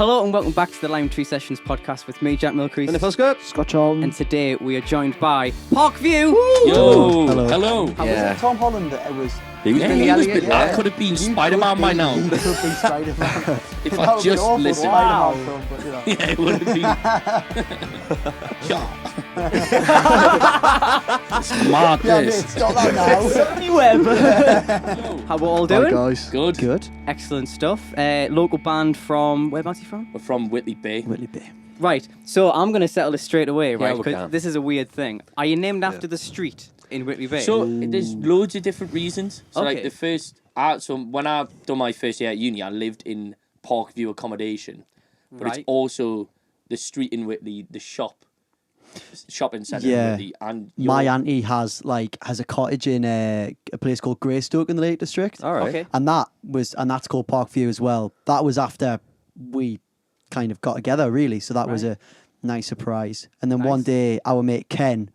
Hello and welcome back to the Lime Tree Sessions podcast with me, Jack Milcrease. And it feels good. Scott Charlton. And today we are joined by Parkview. Yo, Hello. hello. Was it Tom Holland that was... He was Billy Elliot. I could have been Spider-Man by now. You could be Spider-Man. If I just listened. Wow. Film, but, you know. Yeah, it would have been. Smart Yeah, this. mate, stop that now. How we all doing? Hi guys. Good. Good. Excellent stuff. Local band from... Whereabouts are you from? We're from Whitley Bay. Whitley Bay. Right, so I'm going to settle this straight away, right? we Because can. this is a weird thing. Are you named after the street in Whitley Bay? So there's loads of different reasons. So Okay. like the first, so when I done my first year at uni, I lived in Parkview accommodation, but Right. it's also the street in Whitley, the shopping centre Yeah. in Whitley, and My auntie has a cottage in a place called Greystoke in the Lake District. All right. Okay. And that's called Parkview as well. That was after we kind of got together, really. So that was Right. a nice surprise. And then Nice. one day, our mate Ken,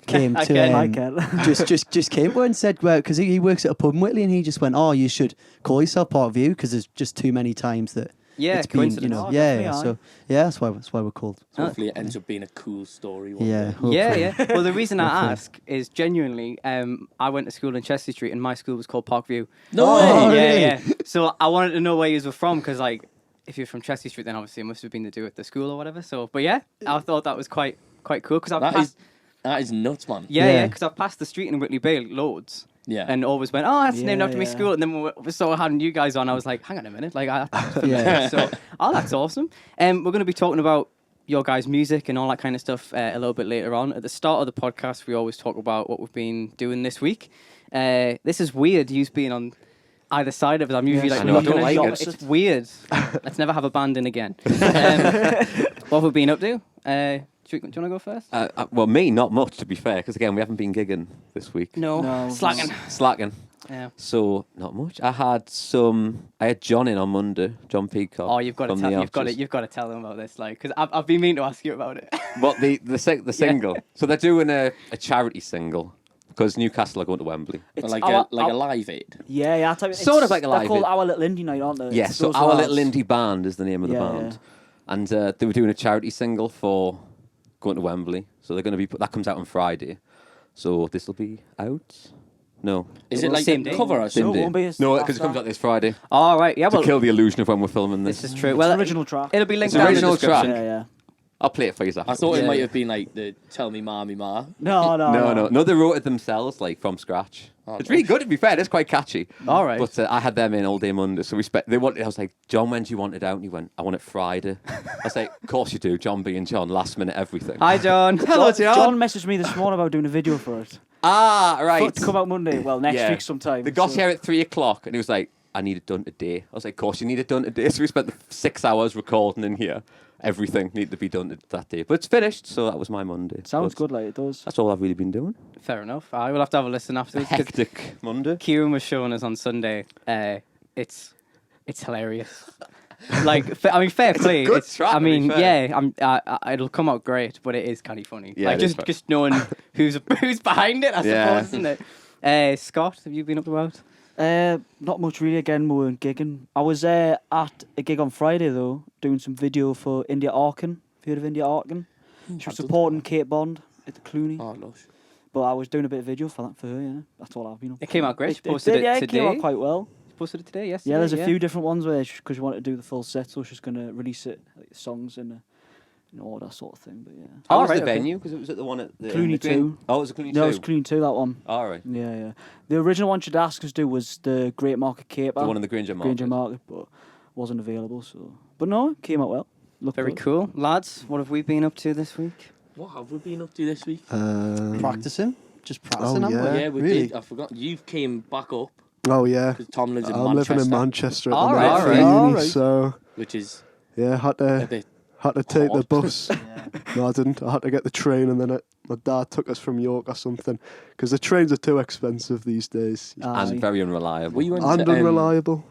came Hi, to Ken. Hi, Ken. just came to her and said, well, because he works at a pub in Whitley, and he just went, oh, you should call yourself Parkview because there's just too many times that Yeah, it's been, you coincidence. know, Oh, yeah. definitely, So yeah, that's why we're called. hopefully it ends up being a cool story. One Yeah. day. hopefully. Yeah. Well, the reason I ask is genuinely, I went to school in Chester Street, and my school was called Parkview. No Oh, way. Yeah, really? yeah. So I wanted to know where you were from, because like, if you're from Chester Street, then obviously it must have been to do with the school or whatever. So, but yeah, I thought that was quite cool because I've passed. That is nuts, man. Yeah, because I've passed the street in Whitley Bay loads. Yeah. And always went, oh, that's named Yeah, after my yeah. school. And then when we started having you guys on, I was like, hang on a minute. Like, Yeah. So, oh, that's awesome. We're going to be talking about your guys' music and all that kind of stuff a little bit later on. At the start of the podcast, we always talk about what we've been doing this week. This is weird, you being on either side of it. I'm usually Yes, like, I know, I don't like it. It's weird. Let's never have a band in again. What have we been up to? Do you want to go first? Well, me, not much, to be fair, because again, we haven't been gigging this week. No. No. Slacking. Slacking. Yeah. So, not much. I had John in on Monday, John Peacock. Oh, you've got to from tell. the You've got to tell them about this, like, because I've been meaning to ask you about it. What, the single? So they're doing a charity single, because Newcastle are going to Wembley. It's Like our- a Live Aid. Yeah. I tell you, Sort of like a live They're called vid. Our Little Indie Night, aren't they? Yeah, It's so those Our lads. Little Indie Band is the name of the Yeah, band. yeah. And they were doing a charity single for going to Wembley. So they're going to be, that comes out on Friday. So this will be out? No. Is it like Same the day. cover or Same No, it something? day. won't be. It's No, after because it comes that. out this Friday. All right. Yeah. To Well, kill the illusion of when we're filming this this. is true. It's Well, an original track. it'll be linked It's an down in the original track. description. Yeah. I'll play it for you I after. thought it Yeah. might have been like the Tell Me Ma, Me Ma. No, they wrote it themselves, like from scratch. Oh, It's really good, to be fair. It's quite catchy. All right. But I had them in all day Monday, so they wanted. I was like, John, when do you want it out? And he went, I want it Friday. I was like, of course you do, John being John, last minute everything. Hi, John. Hello, John messaged me this morning about doing a video for it. Ah, right. To come out Monday. Well, next Yeah. week sometime. They got so- here at 3:00, and he was like, I need it done today. I was like, of course you need it done today. So we spent 6 hours recording in here. Everything needed to be done that day. But it's finished, so that was my Monday. Sounds But good, like it does. That's all I've really been doing. Fair enough. I will have to have a listen afterwards. 'Cause Hectic Monday. Kieran was showing us on Sunday. It's hilarious. Like, I mean, fair play. good track, I to be mean, fair. yeah. It'll come out great, but it is kind of funny. Yeah, like it is just knowing who's behind it, I Yeah. suppose, isn't it? Scott, have you been up to out? Not much really. Again, we weren't gigging. I was at a gig on Friday though, doing some video for India Arkin. Have you heard of India Arkin? She was supporting Kate Bond at the Clooney. Oh, lush. But I was doing a bit of video for her. Yeah, that's all I've been up. It came to. out great. She It posted did, it yeah, today. It came out quite well. Posted it today, yesterday. Yeah, there's a few different ones where because she wanted to do the full set, so she's gonna release it like songs in order sort of thing. But yeah, How Oh, was right, the okay. venue? Because it was at the one at the Clooney the Green- 2. Oh, it was a Clooney 2. no, it's Clean too. That one. All right. Yeah. The original one she'd asked us to do was the Great Market Caper. The one in the Granger Market. Granger Market, but wasn't available. So, but no, it came out well. Looked Very good. cool. Lads, what have we been up to this week? What have we been up to this week? Practicing, just practicing. Oh, haven't we? Yeah, we really? did. I forgot. You came back up Oh yeah, because Tom lives in I'm Manchester, living in Manchester at All the right, minute all for right. uni, All right. so which is yeah, had a to bit. take the hard. bus. No, I didn't. I had to get the train, and then my dad took us from York or something because the trains are too expensive these days And very unreliable. We went and to, unreliable.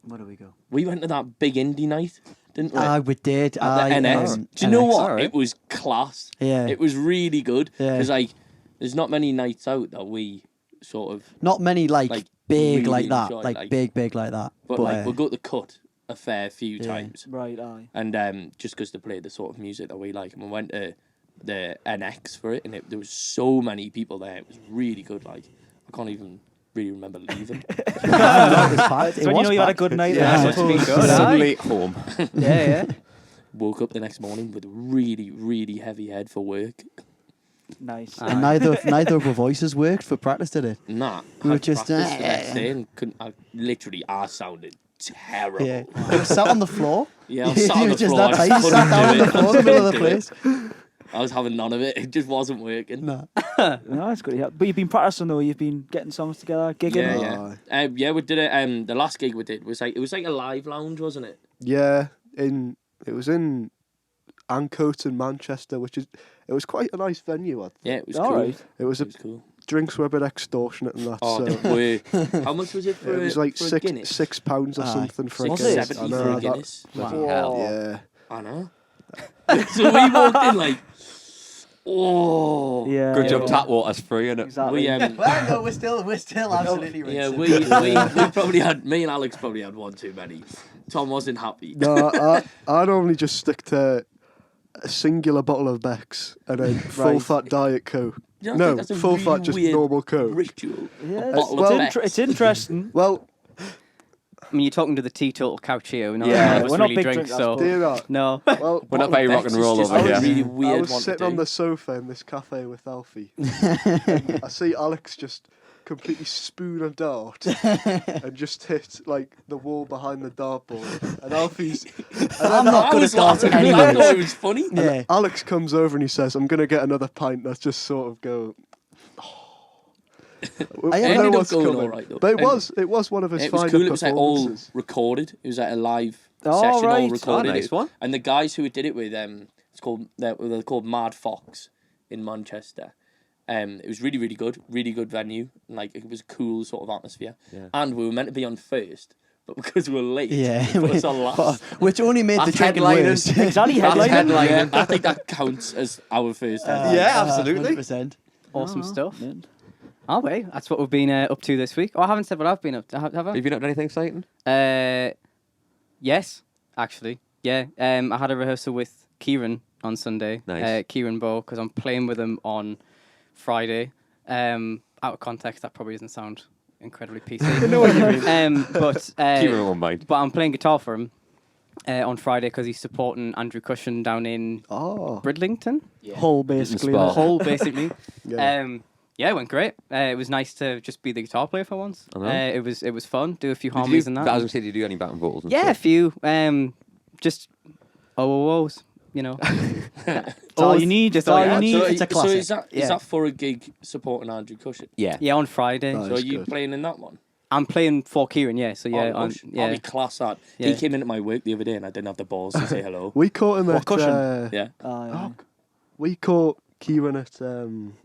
Where do we go? we went to that big indie night, didn't we? We did. At the NS. Do you know NX. what? Alright. It was class. Yeah. It was really good. Yeah. Because like, there's not many nights out that we sort of. Not many like Like, big really like that, enjoy, like like- big like that. But like, we'll go to the cut a fair few Yeah. times. Right, aye. And just because they played the sort of music that we like. And we went to the NX for it, and there was so many people there. It was really good. Like, I can't even really remember leaving. It's packed. It's when you know you had a good night. Yeah, there, I it's been suppose. good. Suddenly home. Yeah. Woke up the next morning with a really, really heavy head for work. Nice. And neither of our voices worked for practice, did it? Nah, We were had just, practice the next day and couldn't. I sounded terrible. Yeah. You were sat on the floor. Yeah, I was sat on You the were just floor. that I tight. You sat down on the floor in the middle of the place. I was having none of it. It just wasn't working. No. No, it's good. Yeah. But you've been practicing though. You've been getting songs together, gigging. Yeah. Yeah, we did it. The last gig we did was like a live lounge, wasn't it? Yeah, it was in Ancoats in Manchester, it was quite a nice venue. I think. Yeah, it was All cool. right. It was It was cool. drinks were a bit extortionate and that. Oh, so how much was it for? it was like for a Guinness? £6 or Aye. something for a Was Guinness. it? I $6.70 know, for a that- Guinness. Hell. Yeah. I know. So we walked in like, oh, Yeah. Good job, yeah. tap water's free, innit? Exactly. We Well, no, we're still absolutely racist. yeah, we probably had, me and Alex probably had one too many. Tom wasn't happy. No, I normally just stick to a singular bottle of Beck's and then full fat Diet Coke. You don't No, think that's a full really fat, just weird normal Coke. ritual? Yeah, bottle it's, of it's, Beck's. interesting. Well, I mean, you're talking to the teetotal couch here. We're not, Yeah, none of us we're not really big drink, drinkers, so but- do you not? no. Well, We're not very rock and roll over It's here. just really I weird was one to sitting on do. the sofa in this cafe with Alfie. And I see Alex just completely spoon a dart and just hit like the wall behind the dartboard. And Alfie's. I'm not I good was at darts laughing. I anyway. thought it was funny. Yeah. Alex comes over and he says, "I'm gonna get another pint." That's just sort of go. I We ended know up what's going coming. all right, though. But And it was one of his It was finer cool. It was like all performances. recorded. It was like a live Oh, session, all right. recorded. Oh, nice one. And the guys who did it with they're called Mad Fox in Manchester. It was really, really good venue. Like it was a cool sort of atmosphere. Yeah. And we were meant to be on first, but because we were late, Yeah. they put us on last. Which only made the That's drinking headlining. worse. Exactly, That's headlining. headlining. Yeah, I think that counts as our first. Yeah, absolutely. 100%. Awesome stuff. Yeah. Oh, wait, that's what we've been up to this week. Oh, I haven't said what I've been up to, have I? Have you not done anything exciting? Yes, actually. Yeah, I had a rehearsal with Kieran on Sunday. Nice. Kieran Bow, because I'm playing with him on Friday. Out of context, that probably doesn't sound incredibly PC. I know what you mean. But Keep it in one mind. but I'm playing guitar for him on Friday because he's supporting Andrew Cushion down in Oh, Bridlington. Hull, basically. Spa. Hull, basically. yeah. Yeah, it went great. It was nice to just be the guitar player for once. I know. It was fun. Do a few Did harmonies you, and I that. was going to say, did you do any backing vocals? And Yeah, a stuff? few. Just oh, you know. That's all you need. Just That's all all you you need. It's a So classic. is Yeah. that for a gig supporting Andrew Cushion? Yeah. Yeah, on Friday. Nice. So are That's you good. playing in that one? I'm playing for Kieran, yeah. So yeah, Oh, on, lush. yeah. I'll be class that. Yeah. He came into my work the other day and I didn't have the balls to say hello. We caught him What, at. Cushion? Yeah. Aye. We caught Kieran at.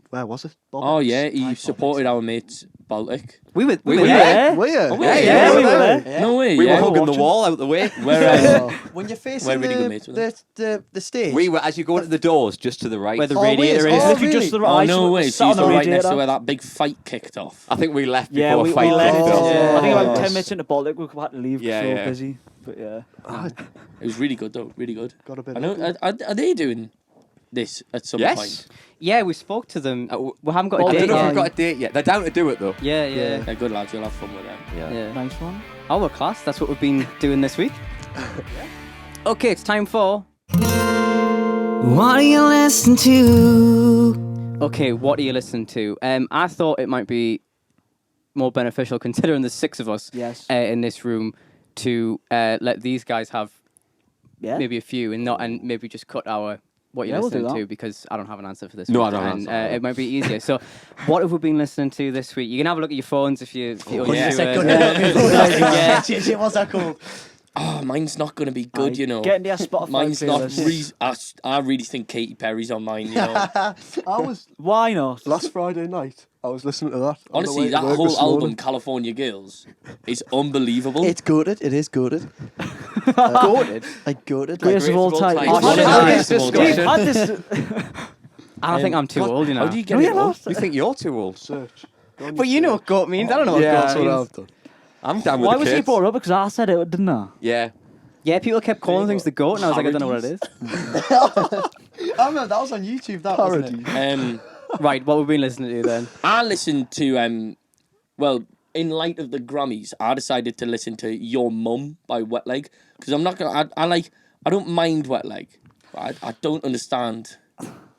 Where was it? Oh yeah, he Aye, supported our mate Baltic. we were We there. were Yeah. Were you? Oh, Yeah, Yeah, we were there. Yeah. No way. We yeah. were hugging the watching. wall out the way. Where Oh, When you're facing We're really good mates with the stage. We were, as you go into the doors, just to the right. Where the Oh, radiator wait, is. oh, Literally really? just the Oh right. no way! Sat So on you the were right next to radiator. where that big fight kicked off. I think we left before Yeah, a we fight left. kicked off. I think about Oh. 10 minutes into Baltic, we had to leave Yeah, because we were yeah. busy. But yeah. It was really good though, really good. got a bit. I know. Are they doing this at some Yes. point? Yeah, we spoke to them. We haven't got I a don't date know if yet. we've got a date yet. They're down to do it though. Yeah, yeah. They're good lads. You'll have fun with them. Yeah. Nice one. Oh, well, class. That's what we've been doing this week. Okay, it's time for. What do you listen to? Okay, what are you listening to? I thought it might be more beneficial, considering there's 6 of us Yes. in this room, to let these guys have Yeah. maybe a few and maybe just cut our what you're Yeah, we'll do listening that. to, because I don't have an answer for this. No, week, I don't have and, an answer. it might be easier. So, what have we been listening to this week? You can have a look at your phones if you. yeah. Yeah. Shit, what's that called? Oh, mine's not going to be good, you know. Get into your Spotify Mine's not. playlist. I really think Katy Perry's on mine, you know. I was Why not? last Friday night. I was listening to that. on the Honestly, way to that work whole this album, morning. California Girls, is unbelievable. It's goated. It is goated. Goated. Like goated. Greatest of all time. Oh, Had shit. this- Greatest of all We've time. had this. I think I'm too God, old, you know. How do you get No, it you're up? not. You think you're too old? Search. Go on But your you know what search. goat means. I don't know what Yeah. goat That's what means. I've done. I'm down with Why the was he kids. brought up? Because I said it, didn't I? Yeah. Yeah, people kept calling things the GOAT, and I was like, I don't know what it is. I remember that was on YouTube. That wasn't it? Right, what we've been listening to then? I listened to well, in light of the Grammys, I decided to listen to Your Mum by Wet Leg because I'm not gonna. I don't mind Wet Leg. But I don't understand.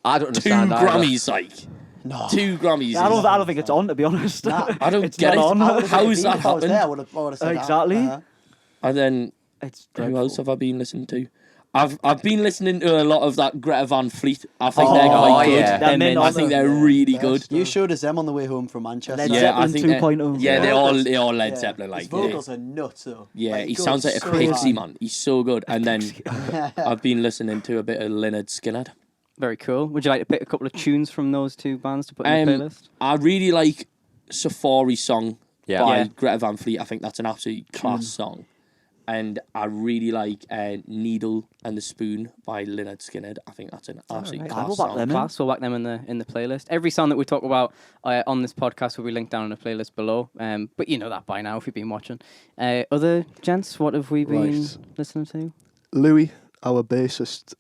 I don't understand Two either. Grammys, like. No. 2 Grammys. Yeah, I don't think it's on, to be honest. I don't It's get it. not on. How's that If I was there, I happened? would have said that. Exactly. And then It's who dreadful. else have I been listening to? I've been listening to a lot of that Greta Van Fleet. I think Oh, they're quite good. yeah. They're mint I on think them. they're really good. Best. You showed us them on the way home from Manchester. Led Yeah, I Zeppelin think they're- 2.0. Yeah, they're all Led Yeah. Zeppelin. Like His vocals are nuts, though. yeah, Like, he goes sounds like a so pixie hard. man. He's so good. And then I've been listening to a bit of Lynyrd Skynyrd. Very cool. Would you like to pick a couple of tunes from those two bands to put in the playlist? I really like Safari Song Yeah. by Yeah. Greta Van Fleet. I think that's an absolutely class song. And I really like Needle and the Spoon by Lynyrd Skynyrd. I think that's an absolutely Alright. I'll class back song. them in. Class. We'll whack them in the playlist. Every song that we talk about on this podcast will be linked down in the playlist below. But you know that by now if you've been watching. Other gents, what have we been Right. listening to? Louis, our bassist,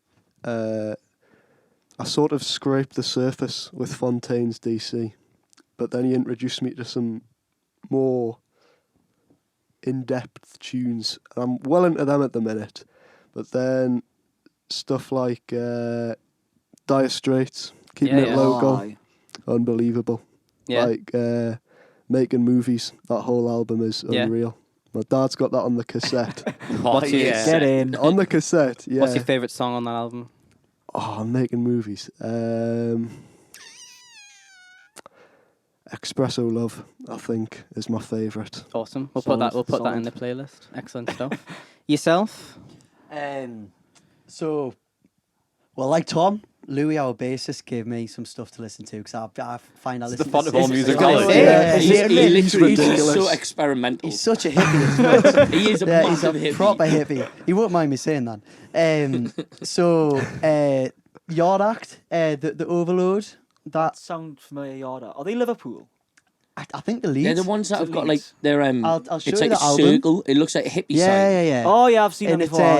I sort of scraped the surface with Fontaine's DC, but then he introduced me to some more in-depth tunes. I'm well into them at the minute, but then stuff like Dire Straits, Keeping Yeah, It yeah. Local, Aye. unbelievable. Yeah. Like Making Movies, that whole album is Yeah. unreal. My dad's got that on the cassette. What's your- yeah. Get in. On the cassette, yeah. What's your favourite song on that album? Oh, I'm making movies. Espresso Love, I think, is my favourite. Awesome. We'll Solid, put that in the playlist. Excellent stuff. Yourself? So, well, like Tom, Louis, our bassist, gave me some stuff to listen to because I find I It's listen the fun to of all this- music, Oh, isn't it? yeah. He's He's literally ridiculous. so experimental. He's such a hippie as well. He is a Yeah, he's a massive hippie. proper hippie. He won't mind me saying that. So, Yard Act, the Overload, That sound familiar, Yarda. Are they Liverpool? I think the lead. They're the ones that have got like Leeds. their I'll show it's you like the a album. circle. It looks like a hippie Yeah, sign. yeah, yeah. Oh yeah, I've seen And them it's before.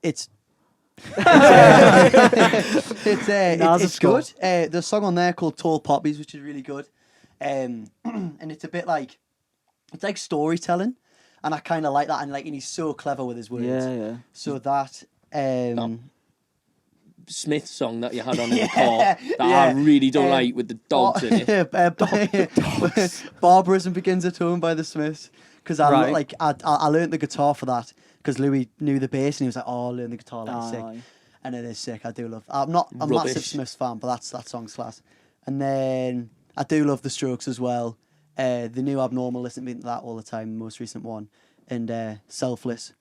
it's Nas it's is cool. good. There's a song on there called Tall Poppies, which is really good. And it's a bit like it's like storytelling, and I kind of like that. And he's so clever with his words. Yeah. So that Smith song that you had on in the car Yeah, that I yeah. really don't like with the dogs in it. Barbarism Begins at Home by the Smiths. Because I Right. I learned the guitar for that because Louis knew the bass and he was like, "Oh, I'll learn the guitar, like sick." Aye. And it is sick. I do love. I'm not a Rubbish. massive Smiths fan, but that song's class. And then I do love the Strokes as well. The new Abnormal, listen to that all the time. The most recent one, and Selfless,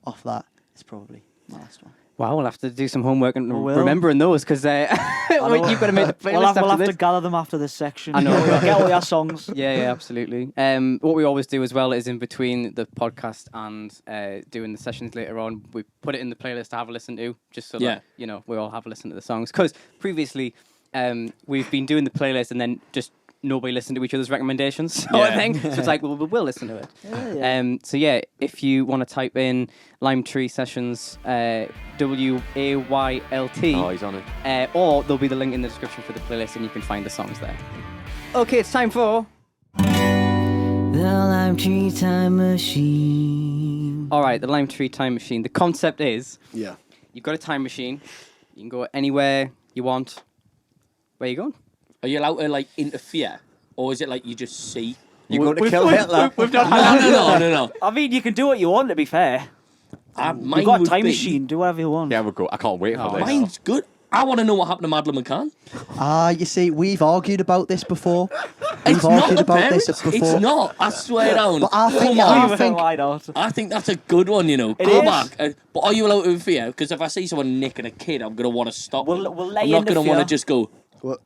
off that is probably my last one. Wow, we'll have to do some homework and will. remembering those because you've got to make the playlist We'll have after to this. gather them after this section. I know. We'll get all your songs. Yeah, absolutely. What we always do as well is in between the podcast and doing the sessions later on, we put it in the playlist to have a listen to, just so Yeah. that we all have a listen to the songs. Because previously, we've been doing the playlist and then just nobody listened to each other's recommendations, sort of Yeah. thing. So it's like, well, we'll listen to it. Yeah. So yeah, if you want to type in Lime Tree Sessions, WAYLT. Oh, he's on it. Or there'll be the link in the description for the playlist and you can find the songs there. Okay, it's time for... The Lime Tree Time Machine. All right, the Lime Tree Time Machine. The concept is Yeah. you've got a time machine. You can go anywhere you want. Where you going? Are you allowed to like interfere, or is it like you just see? You going to kill Hitler? No. I mean, you can do what you want, to be fair. Mine You've got a would time be- machine. Do whatever you want. Yeah, we'll go. I can't wait for this. Mine's good. I want to know what happened to Madeleine McCann. You see, we've argued about this before. We've It's not argued the about parents. this before. It's not. I swear down. But I think- Come on. I think- Why not? I think that's a good one, you know. It Go is. back. But are you allowed to interfere? Because if I see someone nicking a kid, I'm going to want to stop. We'll them. let I'm you not going to want to interfere. just go, Well,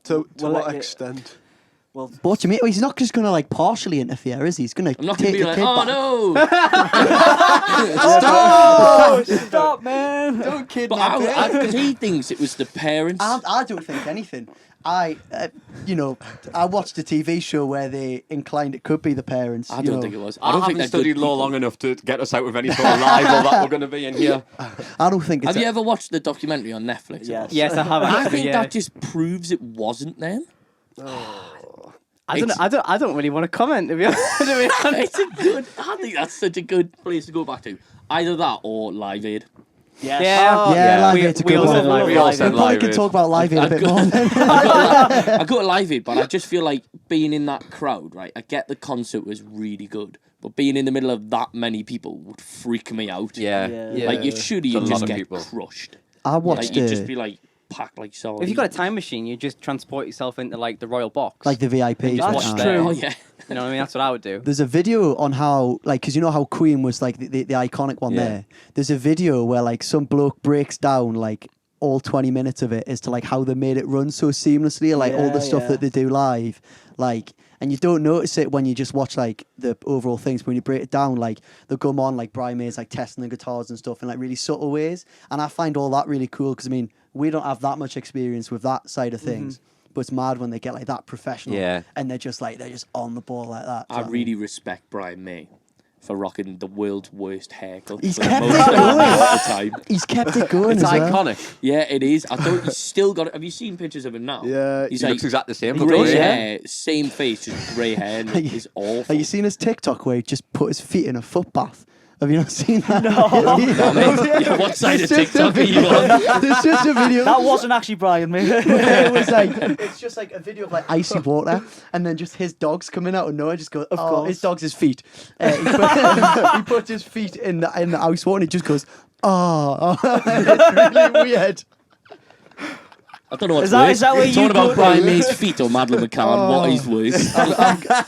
to We'll what let you- extent? Well, But what do you mean? He's not just going to partially interfere, is he? He's going to I'm not going take to be the like, kid oh back. no. stop, man! Don't kidnap But it. because he thinks it was the parents. I don't think anything. I watched a TV show where they inclined it could be the parents. I don't think it was. I don't think haven't they're studied good law people. long enough to get us out with any sort of libel that we're going to be in here. I don't think it's. Have you ever watched the documentary on Netflix? Yes. Yes, I have. I Actually, think yeah. that just proves it wasn't them. I don't really want to comment. To be honest. It's a good. I think that's such a good place to go back to. Either that or Live Aid. Yes. Yeah. Yeah, Live we, Aid's a we good all one. said Live We Aid. all said We probably Live could Aid. talk about Live Aid a bit more. Then. I go to Live Aid, but I just feel like being in that crowd, right? I get the concert was really good, but being in the middle of that many people would freak me out. Yeah. Yeah. Like you should It's a just lot of get people. crushed. I watched Like you'd just be like packed like so. If you've got a time machine, you just transport yourself into like the royal box. like the VIPs. Just That's watch now. there. true. Oh yeah. You know what I mean? That's what I would do. There's a video on how, like, because you know how Queen was like the iconic one Yeah. there. There's a video where like some bloke breaks down like all 20 minutes of it as to like how they made it run so seamlessly, like all the Yeah, stuff yeah. that they do live, like. And you don't notice it when you just watch like the overall things. But when you break it down, like they'll come on like Brian May's like testing the guitars and stuff in like really subtle ways. And I find all that really cool because I mean we don't have that much experience with that side of things. But it's mad when they get like that professional. Yeah. And they're just on the ball like that. Do I you know what really respect Brian May for rocking the world's worst haircut He's for the kept most it amount going. of time. He's kept it going It's as well. iconic. Yeah, it is. I thought he's still got it. Have you seen pictures of him now? Yeah, He's He like looks exactly the same. grey doesn't he? hair, same face, just grey hair, and it's awful. Have you seen his TikTok where he just put his feet in a foot bath? Have you not seen that? Oh, mate, yeah, what side of It's just a TikTok are you video. on? There's just a video. That wasn't actually Brian, mate. It was like it's just like a video of like icy water, and then just his dogs coming out of nowhere. Just go, Of oh, course. his dog's his feet. He puts his feet in the ice water, and it just goes, oh, it's really weird. I don't know what's Is that- worse. is that where you Talking about go- Brian May's feet or Madeleine McCann, what is worse?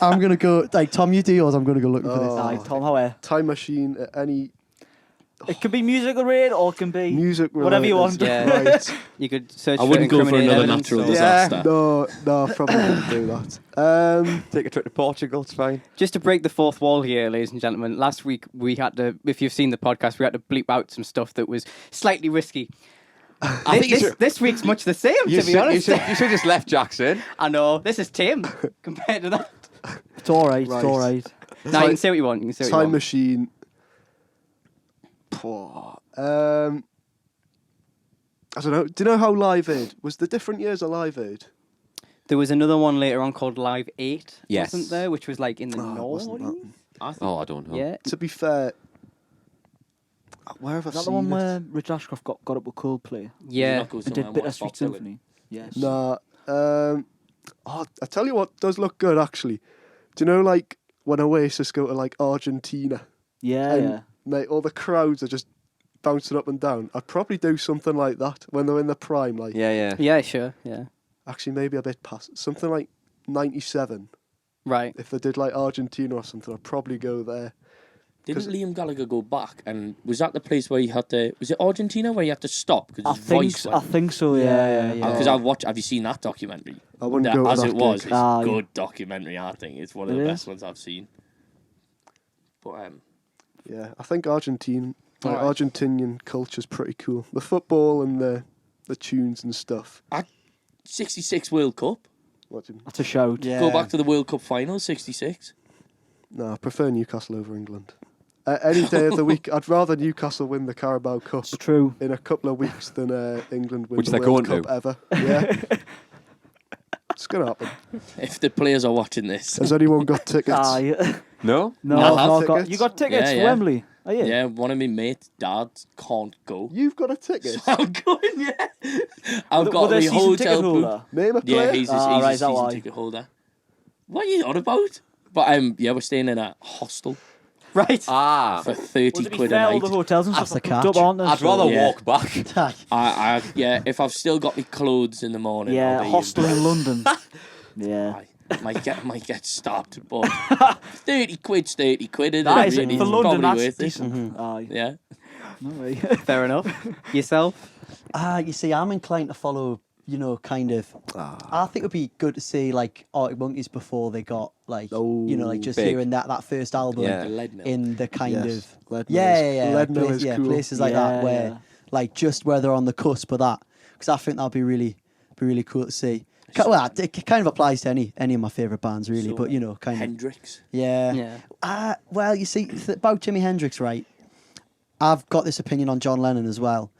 I'm gonna go like Tom. You do yours. I'm gonna go looking for this. Aye, Tom, how Time machine at any It can be musical related or it can be music whatever you related. want. Yeah. Right. You could search. I wouldn't go for incriminating another evidence natural or- disaster. No, I probably wouldn't do that. Take a trip to Portugal. It's fine. Just to break the fourth wall here, ladies and gentlemen. Last week we had to, if you've seen the podcast, we had to bleep out some stuff that was slightly risky. I think you should- This week's much the same, You to be should, honest. you should just left Jax in. I know this is tame compared to that. It's all right. Right. It's all right. No, you can say what you want. You can say what you Time want. machine. I don't know. Do you know how Live Aid was the different years of Live Aid? There was another one later on called Live 8, Yes. wasn't there? Which was like in the Oh, wasn't north. that? Oh, I don't know. Yeah. To be fair, where have I Is that the seen one it? where Rich Ashcroft got up with Coldplay Yeah. and did Bittersweet Symphony? Yes. Nah. I tell you what does look good actually. Do you know like when Oasis go to like Argentina? Yeah, and, yeah. mate, all the crowds are just bouncing up and down. I'd probably do something like that when they're in the prime. Like, Yeah, yeah. Yeah, sure. Yeah. actually, maybe a bit past something like '97. Right. If they did like Argentina or something, I'd probably go there. Didn't Liam Gallagher go back? And was that the place where you had to? Was it Argentina where you had to stop because I his think voice I went? think so. Yeah. Because I've watched. Have you seen that documentary? I wouldn't go to as that it was. gig. It's Ah, a yeah. good documentary. I think it's one of It the is. best ones I've seen. But Yeah, I think Argentinian Alright. Argentinian culture's pretty cool. The football and the tunes and stuff. 66 World Cup. What do you, That's a shout. Yeah. Go back to the World Cup final. 66. no, I prefer Newcastle over England. Any day of the week, I'd rather Newcastle win the Carabao Cup It's true. in a couple of weeks than England win Which the they're World going Cup ever. Yeah, it's gonna happen. If the players are watching this, Has anyone got tickets? Aye. No? No, I have I've not got. tickets. You got tickets Yeah, for yeah. Wembley? Are you? yeah, one of my mates' dads can't go. You've got a ticket. So I'm going. Yeah, I've Were got they my season hotel ticket booked. holder? Name a player. Yeah, he's a right, is that season why? ticket holder. What are you on about? But yeah, we're staying in a hostel Right. Ah. for 30 Well, to be quid fair, a all night. the hotels and That's stuff the are booked up, catch. aren't they? I'd So- rather Yeah. walk back. I yeah, if I've still got my clothes in the morning, Yeah, I'll be hostel in London. Yeah. I might get stopped, but 30 quid's 30 quid. Isn't That it, is really? for It's London. probably That's worth it. decent. Aye. Yeah. No way. Fair enough. Yourself? You see, I'm inclined to follow, kind of. I think it would be good to see like Arctic Monkeys before they got like, like just big. hearing that first album Yeah. The Lead Mill. in the kind Yes, of Lead Mill yeah, is- yeah, Lead Mill is cool. places like that Yeah, where yeah. like just where they're on the cusp of that, because I think that'd be really cool to see. Well, it kind of applies to any of my favourite bands, really. So, but kind of. Hendrix. Yeah. Yeah. Well, you see, about Jimi Hendrix, right? I've got this opinion on John Lennon as well.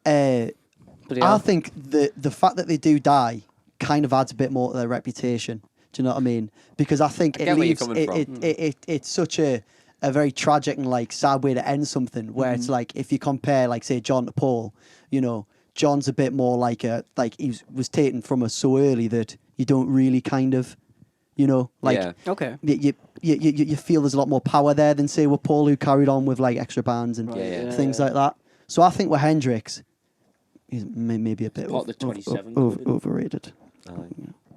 I think the fact that they do die kind of adds a bit more to their reputation. Do you know what I mean? Because I think I it get where you're leaves coming from. it's such a very tragic and like sad way to end something. Where it's like if you compare, like say John to Paul, John's a bit more like he was taken from us so early that you don't really kind of, Yeah. Okay. you feel there's a lot more power there than say with Paul, who carried on with like extra bands and things like that. So I think with Hendrix, he's maybe a bit Part of the 27 coded. overrated.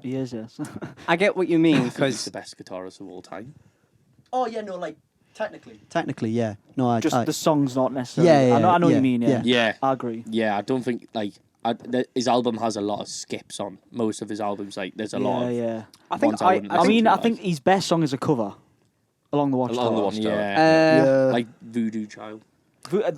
He is, yes. I get what you mean I think he's because the best guitarist of all time. Oh yeah, no, like technically, yeah. No, I Just the song's not necessarily. Yeah, I know what yeah, you mean. Yeah. Yeah. I agree. Yeah, I don't think his album has a lot of skips on most of his albums. Like there's a lot of Yeah. I ones think. I wouldn't I listen mean, to I live. think his best song is a cover, Along the Watchtower. Along the Watchtower. Yeah, uh, like Voodoo Child.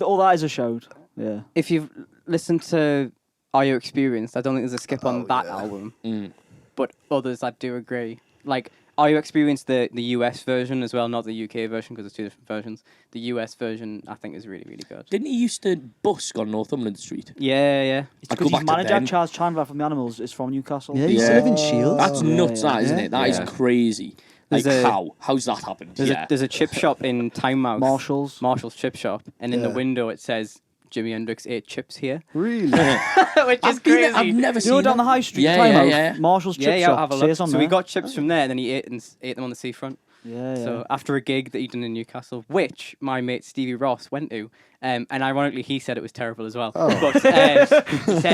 All that is a shout. Yeah. if you've listened to Are You Experienced, I don't think there's a skip on that yeah. album. Mm. But others, I do agree. Like, Are You Experienced, the US version as well, not the UK version, because there's two different versions. The US version, I think, is really, really good. Didn't he used to busk on Northumberland Street? Yeah. It's I'd go because his back to manager, them. Charles Chandler from the Animals, is from Newcastle. Yeah, he used to Yeah. live in Shields. That's nuts, yeah. that isn't Yeah. it? That is Yeah. crazy. Like There's a- how? How's that happened? There's a chip shop in Time Mouse. Marshall's. Chip shop. And in the Yeah. window it says, Jimi Hendrix ate chips here. Really? Which is crazy. I've never You seen know down that. the high street, Yeah, Time yeah, Out, yeah. Marshall's chip shop. have a says look. on So we there. got chips from there, and then he ate them on the seafront. Yeah. So after a gig that he done in Newcastle, which my mate Stevie Ross went to, and ironically he said it was terrible as well. Oh. But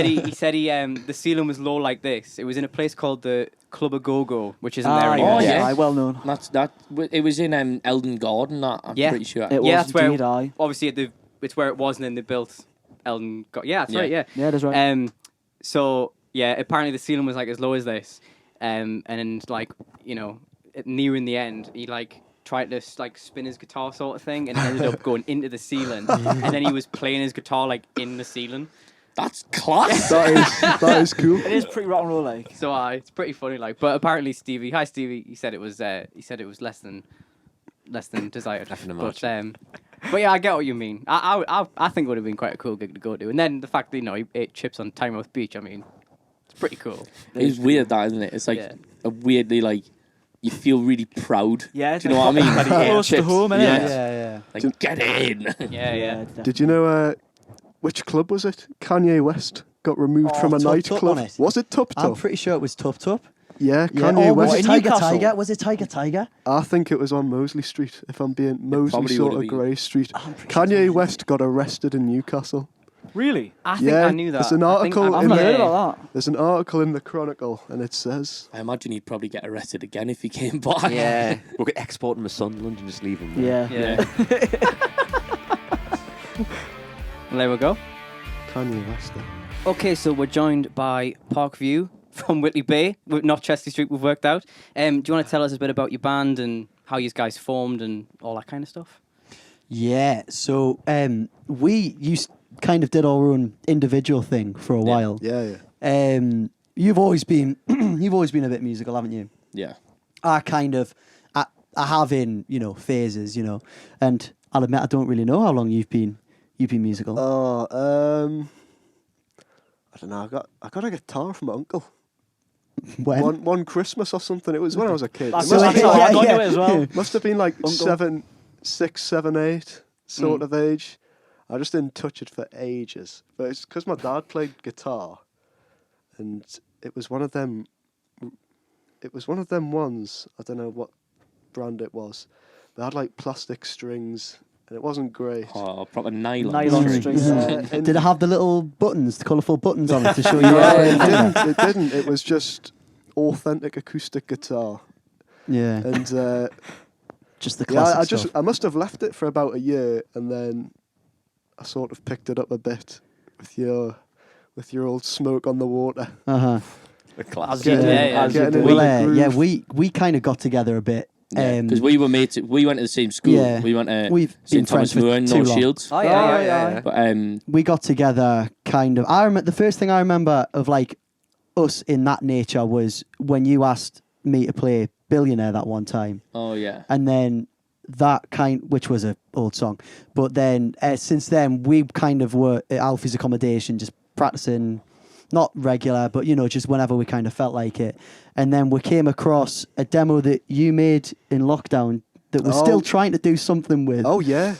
he said the ceiling was low like this. It was in a place called the Club of Go-Go, which isn't there anymore. Oh, yeah. Aye, well known. It was in Eldon Garden. That I'm Yeah. pretty sure. It Yeah, was that's where- indeed, aye. Obviously it's where it was, and then they built Eldon. Yeah, that's Yeah. right. Yeah. Yeah, that's right. So yeah, apparently the ceiling was like as low as this, and then like nearing the end, he like tried to like spin his guitar sort of thing, and it ended up going into the ceiling, and then he was playing his guitar like in the ceiling. That's class. that is cool. It is pretty rock and roll like. So it's pretty funny, like. But apparently hi Stevie, he said it was less than desired. I can But yeah, I get what you mean. I think it would have been quite a cool gig to go to, and then the fact that he ate chips on Tynemouth Beach, I mean, it's pretty cool. It's weird, that isn't it? It's like Yeah. a weirdly like you feel really proud. Yeah, Do you know what I mean? It's close to Chips. home, innit? Yeah. Yeah. Like get in. Yeah. Did you know which club was it? Kanye West got removed from a Tup Tup nightclub. on it. Was it Tup I'm Tup? pretty sure it was Tup Tup. Yeah, Yeah. Kanye Oh, was West. it in Tiger Newcastle? Tiger? Was it Tiger? I think it was on Mosley Street, if I'm being Mosley probably sort would of have Grey Street. I'm pretty sure Kanye West got arrested in Newcastle. Really? I think Yeah, I knew that. there's an I think article I've in not the- heard about that. There's an article in the Chronicle, and it says, I imagine he'd probably get arrested again if he came back. Yeah. We'll get export him to Sunderland and just leave him there. Yeah. Well, there we go. Kanye West. Then. Okay, so we're joined by Parkview from Whitley Bay, not Chester Street. We've worked out. Do you want to tell us a bit about your band and how you guys formed and all that kind of stuff? Yeah, so we kind of did our own individual thing for a while. Yeah. You've always been a bit musical, haven't you? Yeah. I have in phases, and I'll admit I don't really know how long you've been musical. Oh, I don't know. I got a guitar from my uncle. When? One Christmas or something. It was when I was a kid. That's It must, what have I been, thought. I got into it as well. must have been like Uncle. 6, 7, 8 sort of age. I just didn't touch it for ages. But it's because my dad played guitar, and it was one of them. It was one of them ones. I don't know what brand it was. They had like plastic strings, and it wasn't great. Oh, proper nylon. Nylon string. strings. And Did it have the little buttons, the colourful buttons on it to show you? it didn't. It was just authentic acoustic guitar, Yeah, and just the yeah, classic stuff. I must have left it for about a year, and then I sort of picked it up a bit with your old Smoke on the Water. Uh-huh. The class. As you do, Getting- as you getting do. in Well, the groove. yeah, we kind of got together a bit Because we were mates. We went to the same school. Yeah. We went to We've been St Thomas friends for Moor and too North long. Shields. Oh yeah. But We got together kind of. I remember the first thing I remember of like us in that nature was when you asked me to play Billionaire that one time, oh yeah. and then that which was an old song, but then since then we kind of were at Alfie's accommodation just practicing, not regular, but just whenever we kind of felt like it. And then we came across a demo that you made in lockdown that we're still trying to do something with. Oh yeah.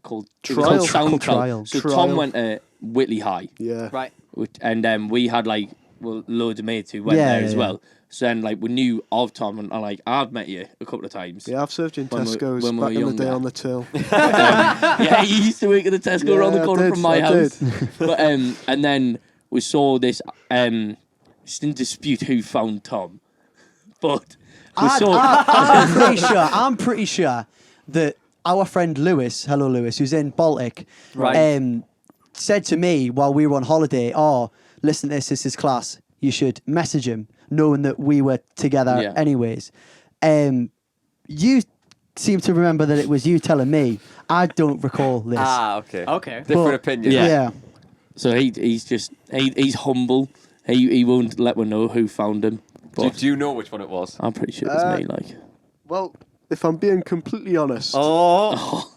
Called Trial. Sound Trial. So Trial. Tom went to Whitley High, Yeah. Right. and we had like loads of mates who went there as well. So then like we knew of Tom, and like I've met you a couple of times. Yeah, I've served you in When we- Tesco's when we back were in the day younger. on the till. Yeah, he used to work at the Tesco Yeah, around the I corner did, from my I house. did. But and then we saw this. Just in dispute who found Tom, but we saw. I'm pretty sure that our friend Lewis, hello Lewis, who's in Baltic, Right. said to me while we were on holiday, "Oh, listen to this is his class. You should message him," knowing that we were together Yeah. anyways. You seem to remember that it was you telling me. I don't recall this. Okay. Okay. Different But- opinion. Yeah. So he's humble. He won't let one know who found him. But Do you know which one it was? I'm pretty sure it's me. Like, Well, if I'm being completely honest, Oh.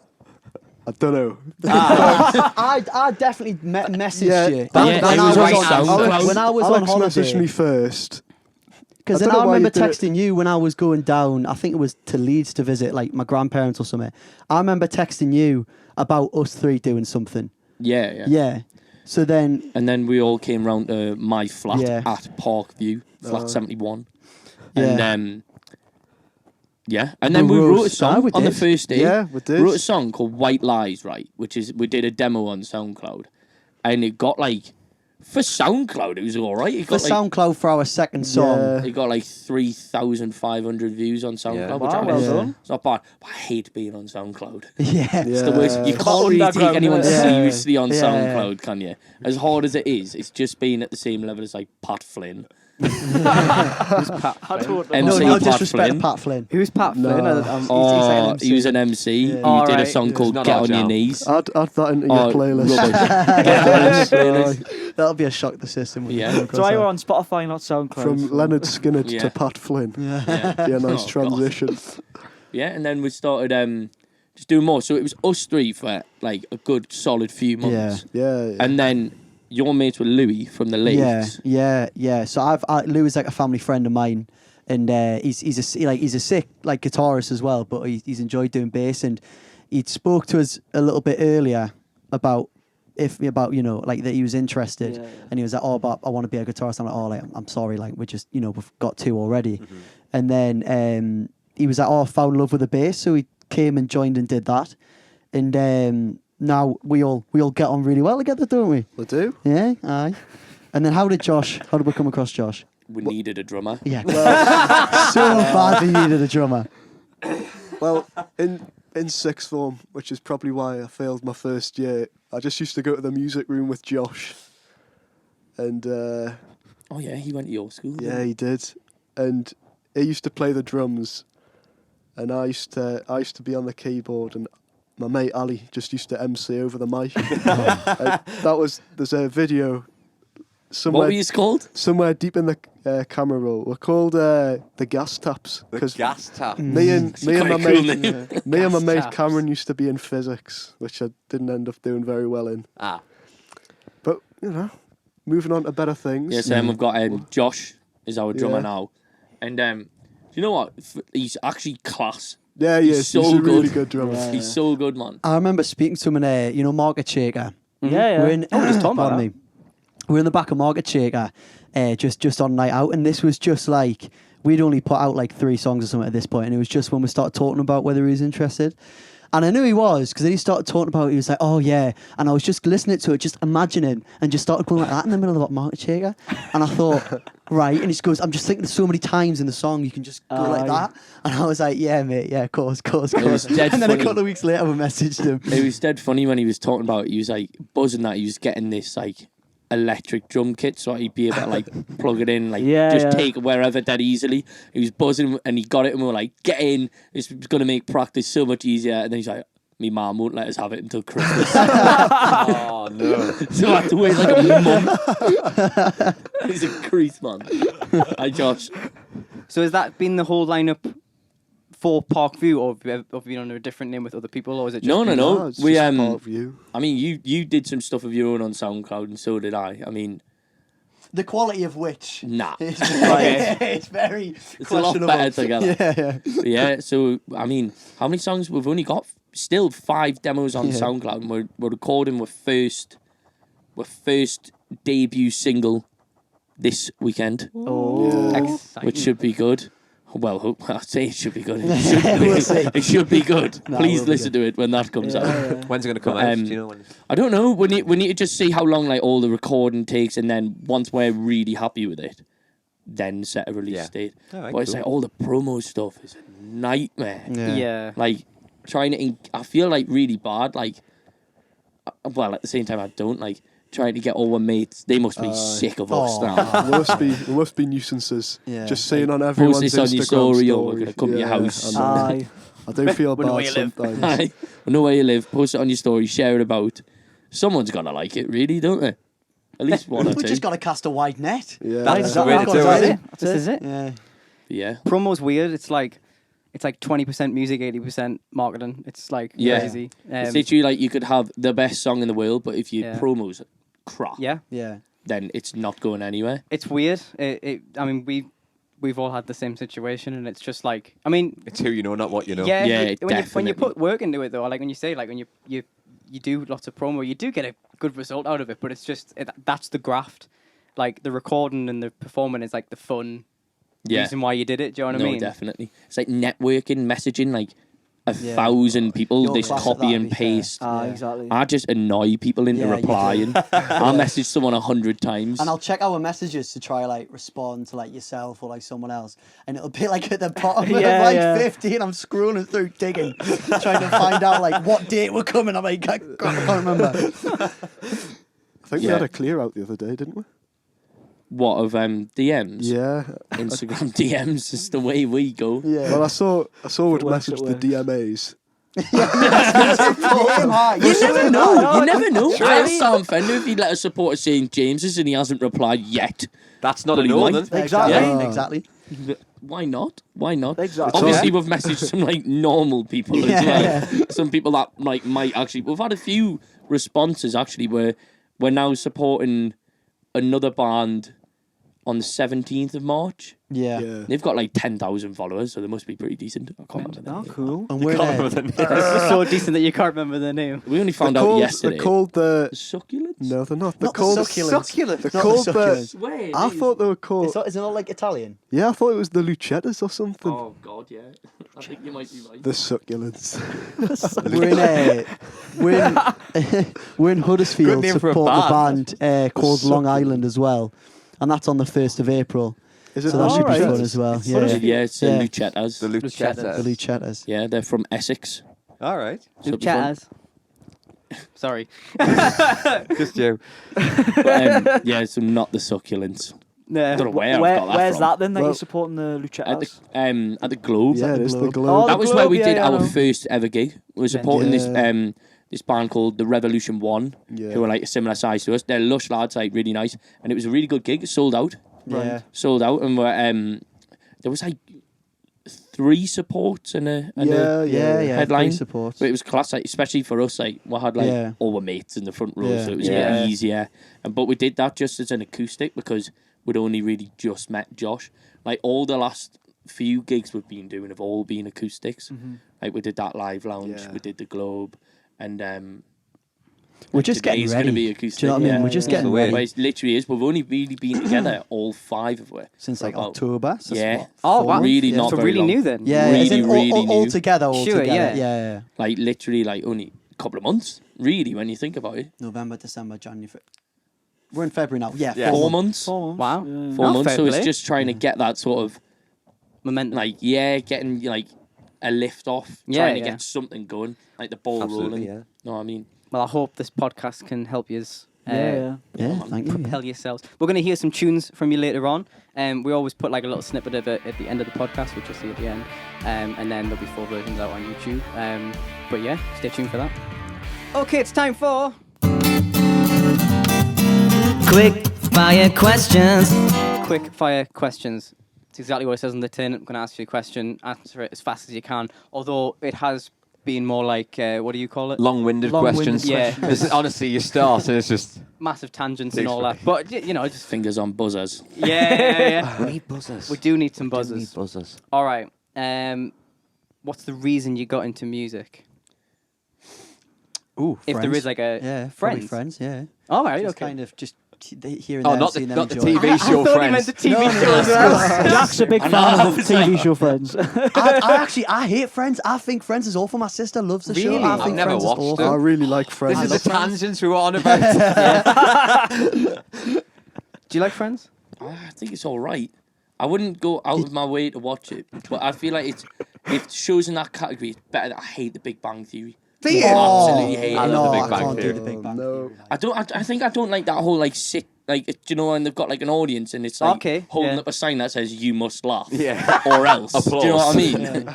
I don't know. I definitely messaged Yeah. you Yeah, when it I was was right on SoundCloud. when I was Alex on messaged holiday. me first. Because I then don't I know why remember you did it. texting you when I was going down. I think it was to Leeds to visit like my grandparents or something. I remember texting you about us three doing something. yeah. Yeah. So then, And then we all came round to my flat Yeah. at Parkview, flat 71. Yeah. And and then We we wrote- wrote a song we on the did. first day. Yeah, we did. Wrote a song called White Lies, right? Which is we did a demo on SoundCloud, and it got like for SoundCloud it was all right. It for got like SoundCloud for our second song. Yeah. it got like 3,500 views on SoundCloud, Yeah. which Wow, I well mean, done. it's not bad. But I hate being on SoundCloud. Yeah. It's the worst. You Yeah. can't really take underground, anyone yeah. seriously on Yeah. SoundCloud, can you? As hard as it is, it's just being at the same level as like Pat Flynn. Who's Pat Flynn? MC No Pat disrespect Flynn. to Pat Flynn. Who's Pat Flynn? No. He's Oh, like an he was MC. an MC. Yeah. He Oh, did a right. song It's called not Get our on Your jam. Knees. Add that into your Oh, playlist. rubbish. Get that in the playlist. That'll be a shock to the system. when Yeah. you come across So I that. were on Spotify, not SoundCloud. From Leonard Skinner Yeah. to Pat Flynn. Yeah. Yeah, nice Oh, transition. Yeah, and then we started just doing more. So it was us three for like a good solid few months. Yeah. And then your mates were Louis from the Lakes. Yeah. So Lou is like a family friend of mine, and he's a sick like guitarist as well, but he's enjoyed doing bass, and he'd spoke to us a little bit earlier about like that he was interested, and he was like, oh, but I want to be a guitarist. I'm like, oh, like I'm sorry, like we're just we've got two already, and then he was like, oh, I found love with the bass, so he came and joined and did that, and now we all get on really well together, don't we? We do. Yeah, aye. And then how did we come across Josh? We needed a drummer. Yeah, so badly needed a drummer. Well, in sixth form, which is probably why I failed my first year, I just used to go to the music room with Josh. And Oh yeah, he went to your school. yeah, he did. And he used to play the drums, and I used to be on the keyboard, and my mate Ali just used to MC over the mic. There's a video What were you called? somewhere deep in the camera roll. We're called the gas taps The because gas tap. me and my quite a cool mate name. me and my Gas mate taps. Cameron used to be in physics, which I didn't end up doing very well in. Ah. But moving on to better things. Yes, we've got Josh is our drummer Yeah. now, and do you know what? He's actually class. Yeah, he He's is. so He's a really good. good drummer. Yeah. He's so good, man. I remember speaking to him in Market Shaker. Yeah. We're in, Oh, we just talked about pardon me. We're in the back of Market Shaker, just on night out, and this was just like we'd only put out like 3 songs or something at this point, and it was just when we started talking about whether he was interested. And I knew he was, because then he started talking about it. He was like, oh, yeah. And I was just listening to it, just imagining, and just started going like that in the middle of Market Shaker. And I thought, right. And he just goes, I'm just thinking so many times in the song, you can just go like that. And I was like, yeah, mate, yeah, of course. was dead And then a funny. couple of weeks later, we messaged him. It was dead funny when he was talking about it. He was like buzzing that he was getting this like electric drum kit, so he'd be able to like plug it in, like Yeah, just yeah. take it wherever dead easily. He was buzzing and he got it, and we were like, "Get in! It's going to make practice so much easier." And then he's like, "Me mum won't let us have it until Christmas." Oh no. So I had to wait like a month. He's a crease, man. Hi, Josh. So has that been the whole lineup for Parkview, or have you been under a different name with other people, or is it just No. It's We just part of you. I mean, you did some stuff of your own on SoundCloud, and so did I. I mean, The quality of which nah, is Okay. it's very it's a lot questionable. better together. Yeah. Yeah. So I mean, how many songs we've only got? Still 5 demos on Yeah. SoundCloud, and we're recording our first debut single this weekend, Oh. Exciting. which should be good. Well, I'd say it should be good. It should be, We'll see. It should be good. No, Please it will be listen to it when that comes out. When's it going to come out? Um, Do you know when? I don't know. We need to just see how long like all the recording takes, and then once we're really happy with it, then set a release Yeah. date. All right, But it's cool. like all the promo stuff is a nightmare. Yeah. Like trying to, I feel like really bad. Like, well, at the same time, I don't like trying to get all our mates. They must be sick of us Oh. now. we must be nuisances. Yeah. Just saying on everyone's Post this on Instagram your story, or we're going to come to your Yeah, house. I know. Aye. I do feel We know where bad you live. sometimes. Aye. We know where you live. Post it on your story. Share it about. Someone's got to like it, really, don't they? At least one or We two. just got to cast a wide net. Yeah. That's the Exactly. way to do That's it. it. This is it. Yeah. Yeah. Promo's weird. It's like 20% music, 80% marketing. It's like Yeah. crazy. It's literally like you could have the best song in the world, but if your Yeah. promo's crap, yeah, Yeah. then it's not going anywhere. it's weird. I mean, we've all had the same situation, and it's just like, I mean, It's who you know, not what you know. yeah. Yeah, when you definitely. put work into it, though, like when you say, like when you do lots of promo, you do get a good result out of it. But it's just that's the graft. Like the recording and the performing is like the fun Yeah. reason why you did it. Do you know what No, I mean? definitely. It's like networking, messaging, like Yeah. 1,000 people, You're this class at copy that, and to be fair. paste. Ah, Yeah. exactly. I just annoy people into Yeah, you do. replying. I'll message someone 100 times. And I'll check our messages to try like respond to like yourself or like someone else, and it'll be like at the bottom of Yeah, like yeah. 50, and I'm scrolling through digging, trying to find out like what date we're coming. I'm like, I can't remember. I think we Yeah. had a clear out the other day, didn't we? What of DMs? Yeah. Instagram DMs is the way we go. Yeah. Well, I saw we'd works, messaged it the works. DMAs. You never know. You never know. Sure. I asked Sam Fender if he'd let us support a St James's, and he hasn't replied yet. That's not But a he no, might. then. Exactly. Yeah. Exactly. Why not? Why not? Exactly. Obviously, all we've messaged some like normal people as well. Some people that like might actually. We've had a few responses actually where we're now supporting another band on the 17th of March. Yeah. Yeah. They've got like 10,000 followers, so they must be pretty decent. I can't remember Oh, their name. cool. And we're Can't remember the name. It's so decent that you can't remember their name. We only found They're out called- yesterday. They're called the. Succulents? No, they're not. They're not called. the succulents. They're Not called the the. succulents. Swear, I these- thought they were called. Is it not like Italian? Yeah, I thought it was the Lucettas or something. Oh God, yeah. I think you might be right. The Succulents. We're in Huddersfield Good name for a support the band. band called The Long Succulents. Island as well, and that's on the 1st of April. Is it So that should be Alright. fun as well. Yeah, it's Yeah. Lucettas. The The Lucettas. Lucettas. Yeah, they're from Essex. All right. Should be fun. Sorry. Just you. But, yeah, so not the Succulents. I don't know where I've got that Where's from. that then that Well- you're supporting the Lucettas? At the Globe. Yeah, it is the Globe? Globe. Oh, That the was where we Globe, yeah, did yeah, I our know. first ever gig. We were supporting Yeah. this band called the Revolution One, Yeah. who are like a similar size to us. They're lush lads, like really nice, and it was a really good gig. It sold out, Yeah. and we're there was like 3 supports and a Yeah. Headline. Free support. but it was class, like, especially for us. Like we had like Yeah. all our mates in the front row, Yeah. so it was a Yeah. bit easier. But we did that just as an acoustic because we'd only really just met Josh. Like all the last few gigs we've been doing have all been acoustics. Like we did that live lounge, Yeah. we did the Globe, and We're just getting today's ready. gonna be Do acoustic. you know what I mean? yeah. We're just Yeah. getting Well, ready But it literally is. We've only really been together, all 5 of us. since like about- October. So Yeah. what, Oh, 4 wow. Really months? not So very really long. new then. Yeah, Really, as in really all new. together. All Sure, together. yeah. Yeah. Like literally, like only a couple of months. Really, when you think about it, November, December, January. We're in February now. Yeah. Yeah. 4 months. 4 months. Wow. Yeah. 4 Oh, months. fair So it's play. just trying to get that sort of Momentum. like getting like a lift off, Yeah, trying to yeah. get something going, like the ball Absolutely, rolling. yeah. No, I mean, Well, I hope this podcast can help you Yeah. Yeah, thank you. propel yourselves. We're going to hear some tunes from you later on. We always put like a little snippet of it at the end of the podcast, which you'll see at the end. And then there'll be full versions out on YouTube. But yeah, stay tuned for that. Okay, it's time for... Quick fire questions. Quick fire questions. It's exactly what it says on the tin. I'm going to ask you a question. Answer it as fast as you can. Although it has been more like, what do you call it? Long-winded questions. Yeah. This is, honestly, you start and it's just... Massive tangents and all that. But, just... Fingers on buzzers. Yeah. We need buzzers. We do need some We buzzers. need buzzers. All right. What's the reason you got into music? Ooh, If there is like a... yeah, Friends? friends, yeah. All right, Just okay. kind of just here and Oh, there, not the, seeing them not the enjoy it. TV show I thought he Friends. meant the TV No, show as well. Jack's a big fan of the TV show Friends. I hate Friends. I think Friends is awful. My sister loves the show. Really? I I've think never Friends watched is it. awful. I really like Friends. This is the tangents we were on about. Do you like Friends? I think it's all right. I wouldn't go out of my way to watch it, but I feel like if shows in that category, it's better. I hate The Big Bang Theory. Absolutely hate it. I love No, The Big I Bang can't do Theory. The Big Bang No. Theory. I think I don't like that whole like sick like do you know when they've got like an audience and it's like Okay, holding yeah. up a sign that says you must laugh Yeah. or else. Applause. Do you know what I mean?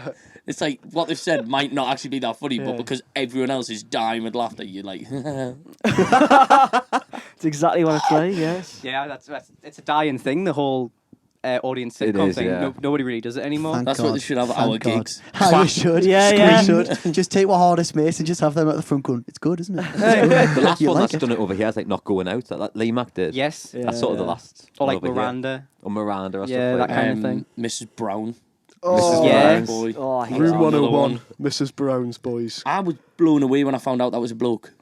It's like what they've said might not actually be that funny, but because everyone else is dying with laughter, you're like, It's exactly what it's like, yes. Yeah, that's it's a dying thing, the whole audience It sitcom is, thing. yeah. Nobody really does it anymore. Thank that's God. what they should have at Thank our God. gigs. We should. Yeah, We should. Just take our hardest mates and just have them at the front going, it's good, isn't it? The last You one like that's it? done it over here is like not going out. That Lee Mac did. Yes. Yeah. That's sort of the last. Or one like over here. Miranda. Or Miranda or Yeah, stuff like that that. kind of thing. Mrs. Brown. Oh, Yeah. Brown's. Boy. Oh, I hate Room that. Another 101, one. Mrs. Brown's boys. I was blown away when I found out that was a bloke.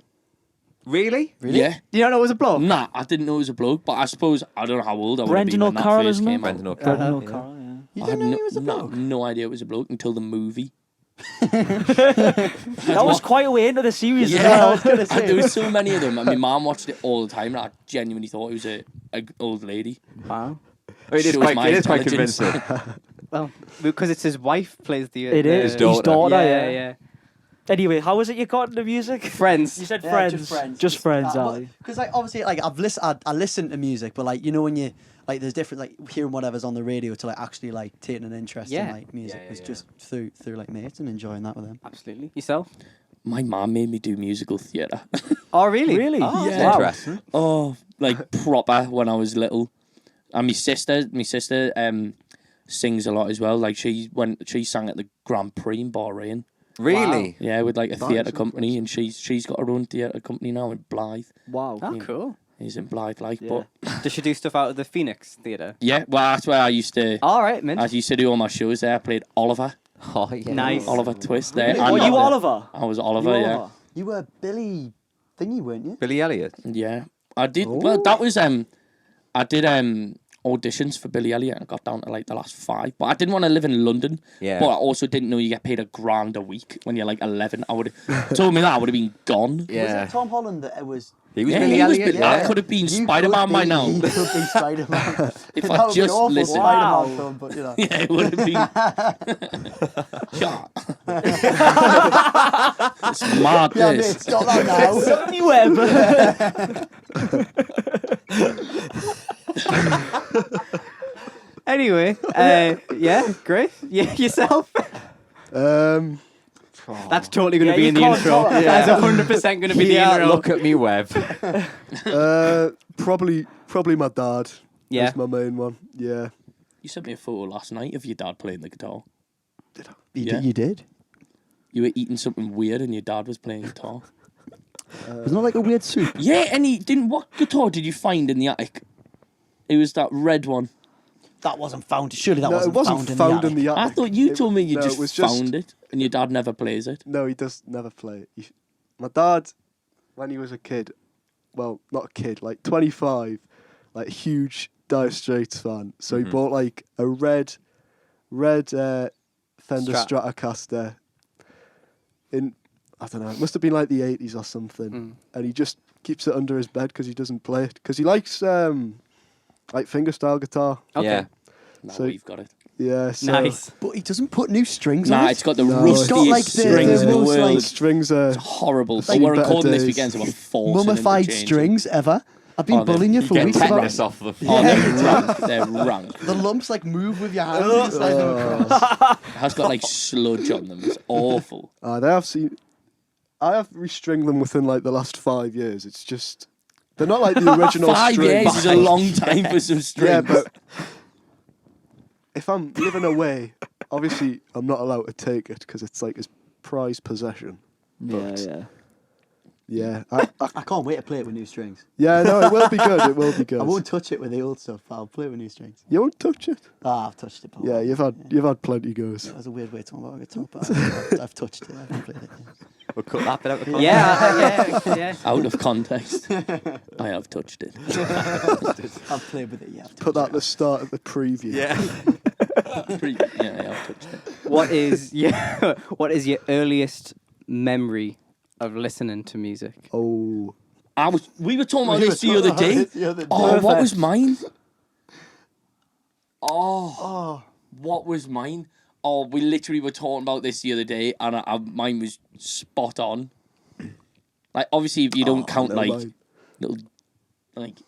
Really? Yeah. Do you not know it was a bloke? Nah, I didn't know it was a bloke, but I suppose I don't know how old I would Brendan be when that O'Carroll, first isn't it? came out. Brendan O'Carroll. Brendan yeah. O'Carroll, yeah. You I didn't had know he was a bloke? no idea it was a bloke until the movie. That was quite a way into the series as Yeah, well. There was so many of them, and my mum watched it all the time, and I genuinely thought it was a old lady. Wow. I mean, Shows my it is quite intelligence. convincing. Well, because it's his wife plays the... It is. His His daughter. daughter, Yeah, yeah. yeah. Anyway, how was it you got into music? Friends. You said Yeah, friends. just friends. Just friends, Ali. Because like obviously like I listen to music, but like you know when you like there's different like hearing whatever's on the radio to like actually like taking an interest Yeah. in like music. Yeah, It's yeah. just through like mates and enjoying that with them. Absolutely. Yourself? My mum made me do musical theatre. Oh, really? Really? Oh, Yeah. Wow. Interesting. Oh, like proper when I was little. And my sister sings a lot as well. Like she sang at the Grand Prix in Bahrain. Really? Yeah, with like a That theatre is company, and she's got her own theatre company now in Blythe. Wow. Oh, cool. He's in Blythe, like, Yeah. but Does she do stuff out of the Phoenix Theatre? yeah. Well, that's where I used to. All right, man. I used to do all my shows there. I played Oliver, Oh, yeah. Nice. Oliver Twist there. Oh, and you Oliver? I was You Oliver, yeah. Oliver? You were Billy thingy, weren't you? Billy Elliot. Yeah, I did. Well, that was I did auditions for Billy Elliot and I got down to like the last 5. But I didn't want to live in London. Yeah. But I also didn't know you get paid $1,000 a week when you're like 11. I would told me that I would have been gone. Yeah. Was it Tom Holland that it was? He was Yeah, Billy he was Elliot. Billy- I Yeah. could have been You Spider-Man could by be- now. You could be Spider-Man. If That I would be an just awful listened. Wow. Spider-Man film, but you know. Yeah, it would have been. Yeah. It's mad. Yeah, this. mate, stop that now. Sonny Webb. Anyway, yeah, great. Yeah, yourself? That's totally going to Yeah, be you in the can't intro. talk- That's 100% going to be the Yeah, intro. look at me, Web. Probably my dad. Yeah. Is my main one. Yeah. You sent me a photo last night of your dad playing the guitar. You did. You were eating something weird and your dad was playing guitar. Wasn't it like a weird soup? Yeah, and he didn't. What guitar did you find in the attic? It was that red one. That wasn't found. Surely that No, it wasn't wasn't found in the attic. I thought you It- told me you no, just, it was just found it and your dad never plays it. No, he does never play. My dad, when he was a kid, well, not a kid, like 25, like huge Dire Straits fan. So he bought like a red Fender Stratocaster in, I don't know, it must have been like the 80s or something. And he just keeps it under his bed because he doesn't play it. Because he likes like fingerstyle guitar. Okay. Yeah. Now So- we've got it. Yeah, so Nice. But he doesn't put new strings Nah, on it. it's got the No, It's rustiest got, like, the strings in the most, world. like, It's strings are horrible. Like We're better recording this days. weekend, so we're forcing him to mummified change it. strings ever. I've been Oh, they're- bullying you You for get weeks about tetanus it. off the. Oh, they're rank. They're rank. The lumps like move with your hands and you slide them across. It has got like sludge on them. It's awful. they have seen. I have restringed them within like the last 5 years. It's just they're not like the original 5 strings. years is a long time for some strings. Yeah, but if I'm living away, obviously I'm not allowed to take it because it's like his prized possession. Yeah. Yeah, I can't wait to play it with new strings. yeah, no, it will be good. It will be good. I won't touch it with the old stuff, but I'll play it with new strings. You won't touch it. Ah, I've touched it. Yeah, you've had plenty goes. That was a weird way to talk about a guitar, but I've touched it. I've played it. We'll cut that bit out. Of the Yeah. Out of context, I have touched it. I've played with it. Yeah. I've Put that at the start of the preview. Yeah. Yeah, I have touched it. What is your earliest memory of listening to music? Oh, We were talking about this the other day. Oh, what was mine? Oh, what was mine? Oh, we literally were talking about this the other day, and mine was spot on. Like, obviously, if you don't count no, like mine. little, like,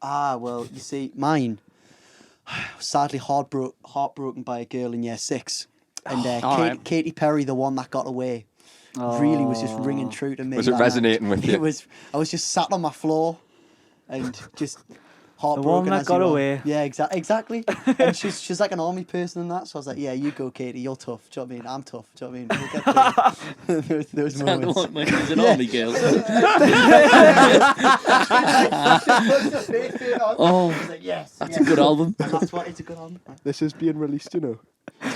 Well, you see, mine was sadly heartbroken by a girl in year 6. And All right. Katy Perry, the one that got away, really was just ringing true to me. Was it that resonating night. with you? I was just sat on my floor and just heartbroken. one that as got you are. away. Yeah, exactly. And she's like an army person and that, so I was like, yeah, you go, Katie, you're tough. Do you know what I mean? I'm tough. Do you know what I mean? We'll get through those is that the moments. one when she's an Yeah. army girl? Oh, Oh, like, yes, that's yes. a good album. And that's why it's a good album. this is being released, you know.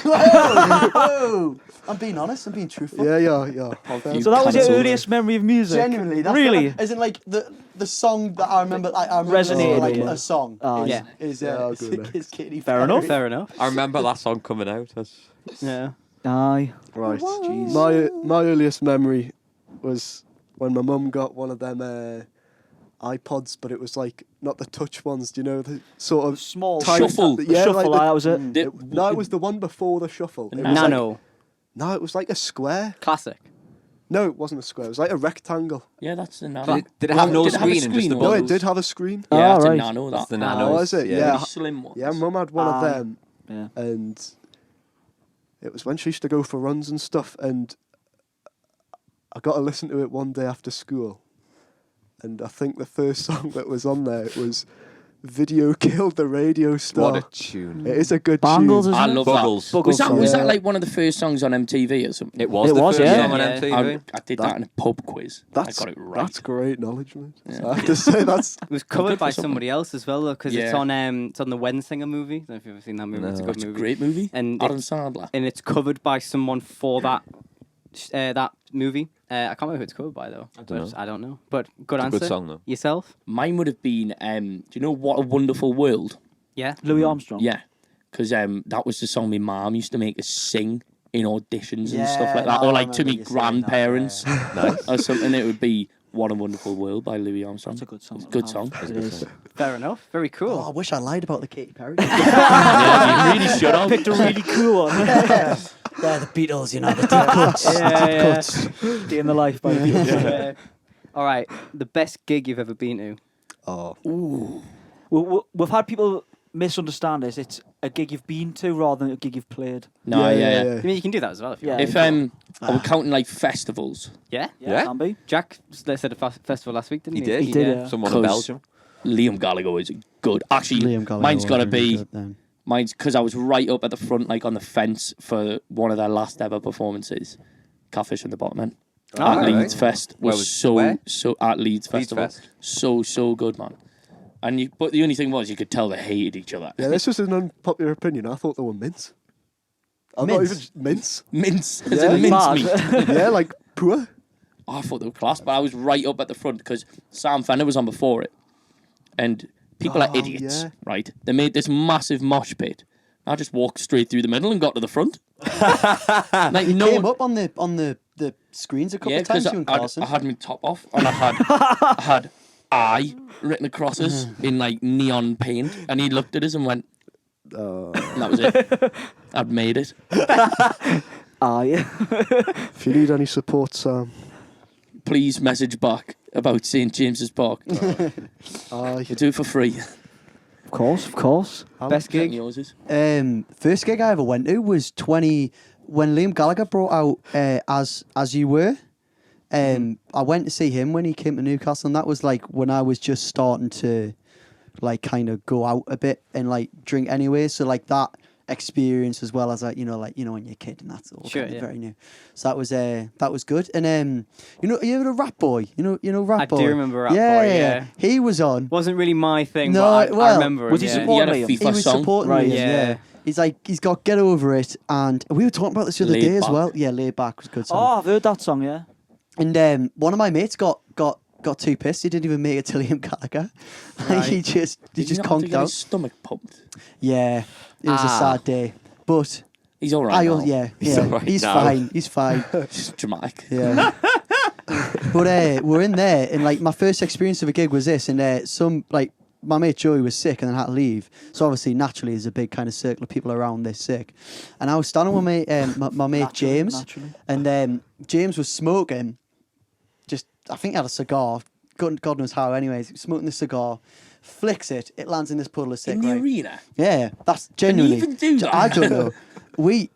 Whoa! I'm being honest. I'm being truthful. Yeah. You So that was your cancelled. earliest memory of music? Genuinely, that's Really? Isn't like the song that I remember. I remember Resonated like with you. a song. Oh, is, yeah. Is, Yeah, I'll go next. is Katy Fair Perry. enough. Fair enough. I remember that song coming out. Yeah. Aye. Right. My earliest memory was when my mum got one of them iPods, but it was like not the touch ones. Do you know the sort of Small tiny- Shuffle. The Yeah, shuffle, like that was it. no, it was the one before the shuffle. It was like- Nano. no, it was like a square. Classic. No, it wasn't a square. It was like a rectangle. Yeah, that's the Nano. Did it have no Did it have a screen and just the screen? No, buttons? it did have a screen. Yeah, Oh, that's right. a Nano. That's the That. Nano. Oh, is it? Yeah. Yeah. Really slim ones. Yeah, mum had one of them, Yeah. and it was when she used to go for runs and stuff, and I got to listen to it one day after school, and I think the first song that was on there was "Video Killed the Radio Star." What a tune. It is a good Bangles, tune. isn't I it? love Buggles. that. Was that song. was Yeah. that like one of the first songs on MTV or something? It was It the was, first yeah. song on Yeah. MTV. I did that in a pub quiz. That's I got it right. That's great knowledge, man. Yeah. I have to say that's It was Good covered for by someone. somebody else as well, though, because it's Yeah. on the Wensinger movie. I don't know if you've ever seen that movie. It's a No. good It's a movie. great movie. And Adam it's- Sandler. And it's covered by someone for that movie. I can't remember who it's covered by though. I don't know. But good It's a answer. good song though. Yourself? Mine would have been, do you know What a Wonderful World? Yeah. Louis Armstrong. Yeah. Because that was the song my mum used to make us sing in auditions and Yeah, stuff like that. no, Or I like to remember me you saying that, grandparents Nice. or something. It would be What a Wonderful World by Louis Armstrong. That's a good song. It's a good song. It is. Fair enough. Very cool. Oh, I wish I lied about the Katy Perry. Yeah, you really should have. Picked a really cool one. They're the Beatles, you know, the deep cuts. Yeah, Cuts. Day in the life by the Beatles. Yeah. All right. The best gig you've ever been to? oh We've had people misunderstand this. It's a gig you've been to rather than a gig you've played. No, yeah. I mean, you can do that as well if you Yeah. want. If are we counting like festivals? Yeah. Yeah. Can be. Jack said a festival last week, didn't he? He did. He did, yeah. Someone in 'Cause Belgium. Liam Gallagher is good. Actually, Liam Gallagher mine's got to was really be. good then. Mine's because I was right up at the front, like on the fence for one of their last ever performances. Catfish and the Bottom Oh, at right. Leeds Fest Where was was- so where? at Leeds Leeds Festival. Fest. So good, man. But the only thing was you could tell they hated each other. yeah. This was an unpopular opinion. I thought they were mince. I'm Mince? not even mince. Mince, as Yeah. in mince Mad. meat. Yeah, like poor. Oh, I thought they were class, but I was right up at the front because Sam Fender was on before it, and people are Oh, idiots, yeah. right? They made this massive mosh pit. I just walked straight through the middle and got to the front. Like You no came one, up on the screens a couple yeah, of times, because you and I Carson. had my top off and I had I written across us in like neon paint, and he looked at us and went, And that was it. I'd made it. Yeah. If you need any support, Sam, Please message back about St James's Park. aye. We'll do it for free. Of course. Best Checking gig? yours is. First gig I ever went to was 20 when Liam Gallagher brought out As You Were. I went to see him when he came to Newcastle, and that was like when I was just starting to like kind of go out a bit and like drink anyway. So like that experience as well as like when you're a kid and that's all Sure, kind of yeah. very new. So that was good. And you ever a Rat Boy? You know Rat I Boy. do remember Rat yeah, Boy, yeah. yeah. He was on. Wasn't really my thing, No, but I well, remember him. was he yeah. supporting He had a Liam? FIFA He was song. supporting Right, Liam, yeah. yeah. He's got Get Over It, and we were talking about this the other Laid day as Back. well. Yeah, Laid Back was a good song. Oh, I've heard that song, yeah. And one of my mates got too pissed. He didn't even make it to Liam Gallagher. Right. he just Did you not have to conked get out. his stomach pumped? Yeah, it was a sad day. But He's all right now. He's all right he's now. fine. He's fine. It's dramatic. Yeah. But we're in there, and like my first experience of a gig was this, and some like my mate Joey was sick and then had to leave. So obviously, naturally, there's a big kind of circle of people around this sick. And I was standing with my mate James, Naturally. and James was smoking. I think he had a cigar. God knows how. Anyways, he was smoking the cigar, flicks it. It lands in this puddle of sick. In the right? arena. Yeah, that's Can you genuinely. even do that? I don't know. We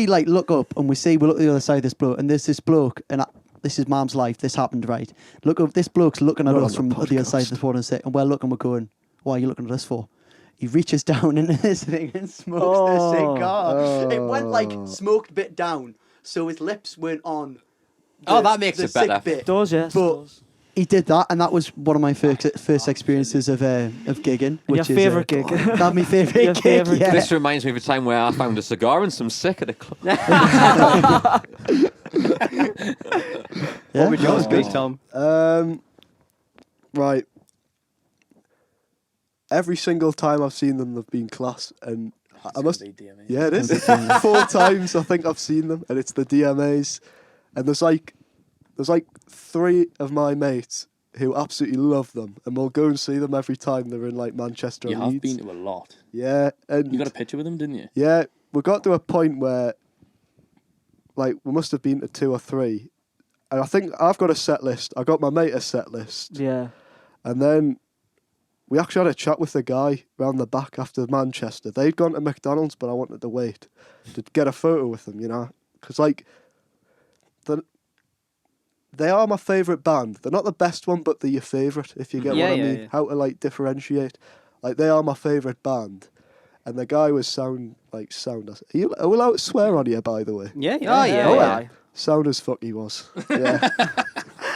like look up and we look at the other side of this bloke, and there's this bloke, and this is Mum's life. This happened, right? Look up. This bloke's looking at We're us on from the the other side of podcast. the puddle of sick, and we're looking. We're going, "What are you looking at us for?" He reaches down into this thing and smokes the cigar. It went like smoked bit down, so his lips weren't on. Oh, that makes the it better. sick bit. It does, yes. But it does. he did that, and that was one of my first experiences of gigging. Your Which favourite is, gig? That my favourite Your gig. favourite yeah. This reminds me of a time where I found a cigar and some sick at a club. What would yours be, Oh. Tom? Right. Every single time I've seen them, they've been class, and I must. Yeah, it is. 4 times I think I've seen them, and it's the DMAs, and there's like 3 of my mates who absolutely love them, and we'll go and see them every time they're in like Manchester You or have Leeds. been to a lot. Yeah, and You got a picture with him, didn't you? yeah, we got to a point where, like, we must have been to 2 or 3, and I think I've got a set list. I got my mate a set list, Yeah. and then we actually had a chat with the guy round the back after Manchester. They'd gone to McDonald's, but I wanted to wait to get a photo with them, because like, they are my favourite band. They're not the best one, but they're your favourite, if you get Yeah, what I yeah, mean. yeah. How to like differentiate. Like, they are my favourite band. And the guy was sound. Are you allowed to swear on here, by the way? Yeah, Oh, yeah, Oh, yeah. Sound as fuck he was. Yeah.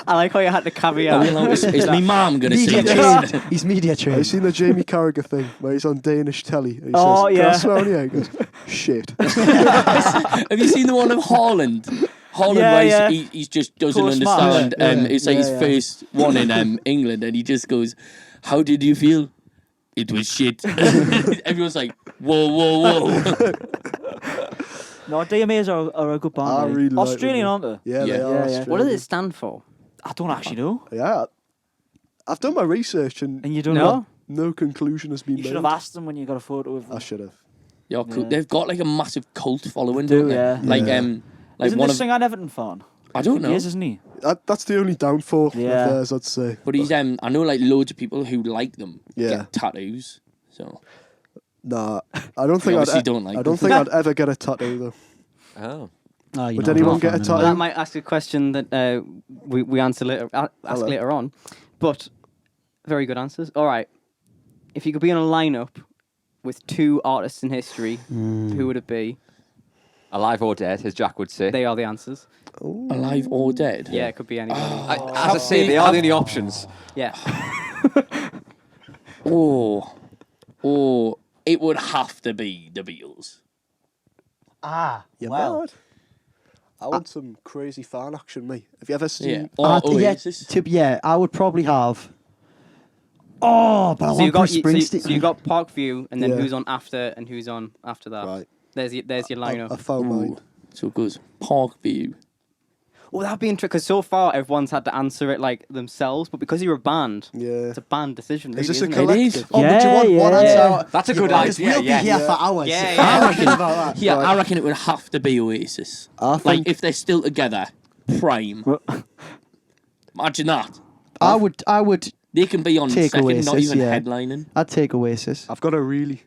I like how you had to caveat. Is my mum going to see Media this? trained. He's media Have you trained. seen the Jamie Carragher thing where he's on Danish telly? And he Oh, says, "Can I yeah. swear on here?" He goes, "Shit." Have you seen the one of Holland? Holland, Yeah, where yeah. he just doesn't Cool understand. smart. Yeah, It's like yeah, his yeah. first one in England, and he just goes, "How did you feel?" It was shit. Everyone's like, "Whoa, whoa, whoa!" No, DMAs are a good band. I eh? really like Australian, them. aren't they? Yeah, Yeah. they are. Yeah, yeah. What does Australian. it stand for? I don't actually know. Yeah. I've done my research and And you don't No? know? no conclusion has been You made. should have asked them when you got a photo of them. I should have. Yo, cool. Yeah. They've got like a massive cult following, They do, don't they? yeah. Like Yeah. like Isn't one this of singer an Everton fan? I don't know, He is, isn't he? That's the only downfall Yeah. of theirs, I'd say. but he's I know like loads of people who like them Yeah. get tattoos. So Nah, I don't think obviously I'd. don't like I don't them. think I'd ever get a tattoo though. Oh. Oh, you Would know, anyone I'm get a not fan tattoo? Well, anyway. that might ask a question that we answer later, ask Hello. later on. But very good answers. All right. If you could be in a lineup with 2 artists in history, who would it be? Alive or dead, as Jack would say. They are the answers. alive or dead. Yeah, it could be anybody. As I say, they are the only options. Yeah. Or it would have to be the Beatles. You're well. mad. I want some crazy fan action, mate. Have you ever seen? Yeah. Or Yeah, Oasis. I would probably have. Oh, but I So you want got Bruce so Springsteen. you got Parkview, and then Yeah. who's on after, and who's on after that. Right. There's your I lineup. found mine. So it goes Parkview. Well, that'd be interesting because so far everyone's had to answer it like themselves, but because you're a band, Yeah. it's a band decision. Really, Is this a isn't it? collective? is. Oh, but do you want one Yeah, answer? yeah. That's a good Because idea, we'll be yeah. here for hours. Yeah, I yeah. Talking about that. Yeah, I reckon it would have to be Oasis. I Like, think if they're still together, prime. Imagine that. I would. They can be on Take second, not Oasis, even yeah. headlining. I'd take Oasis. I've got a really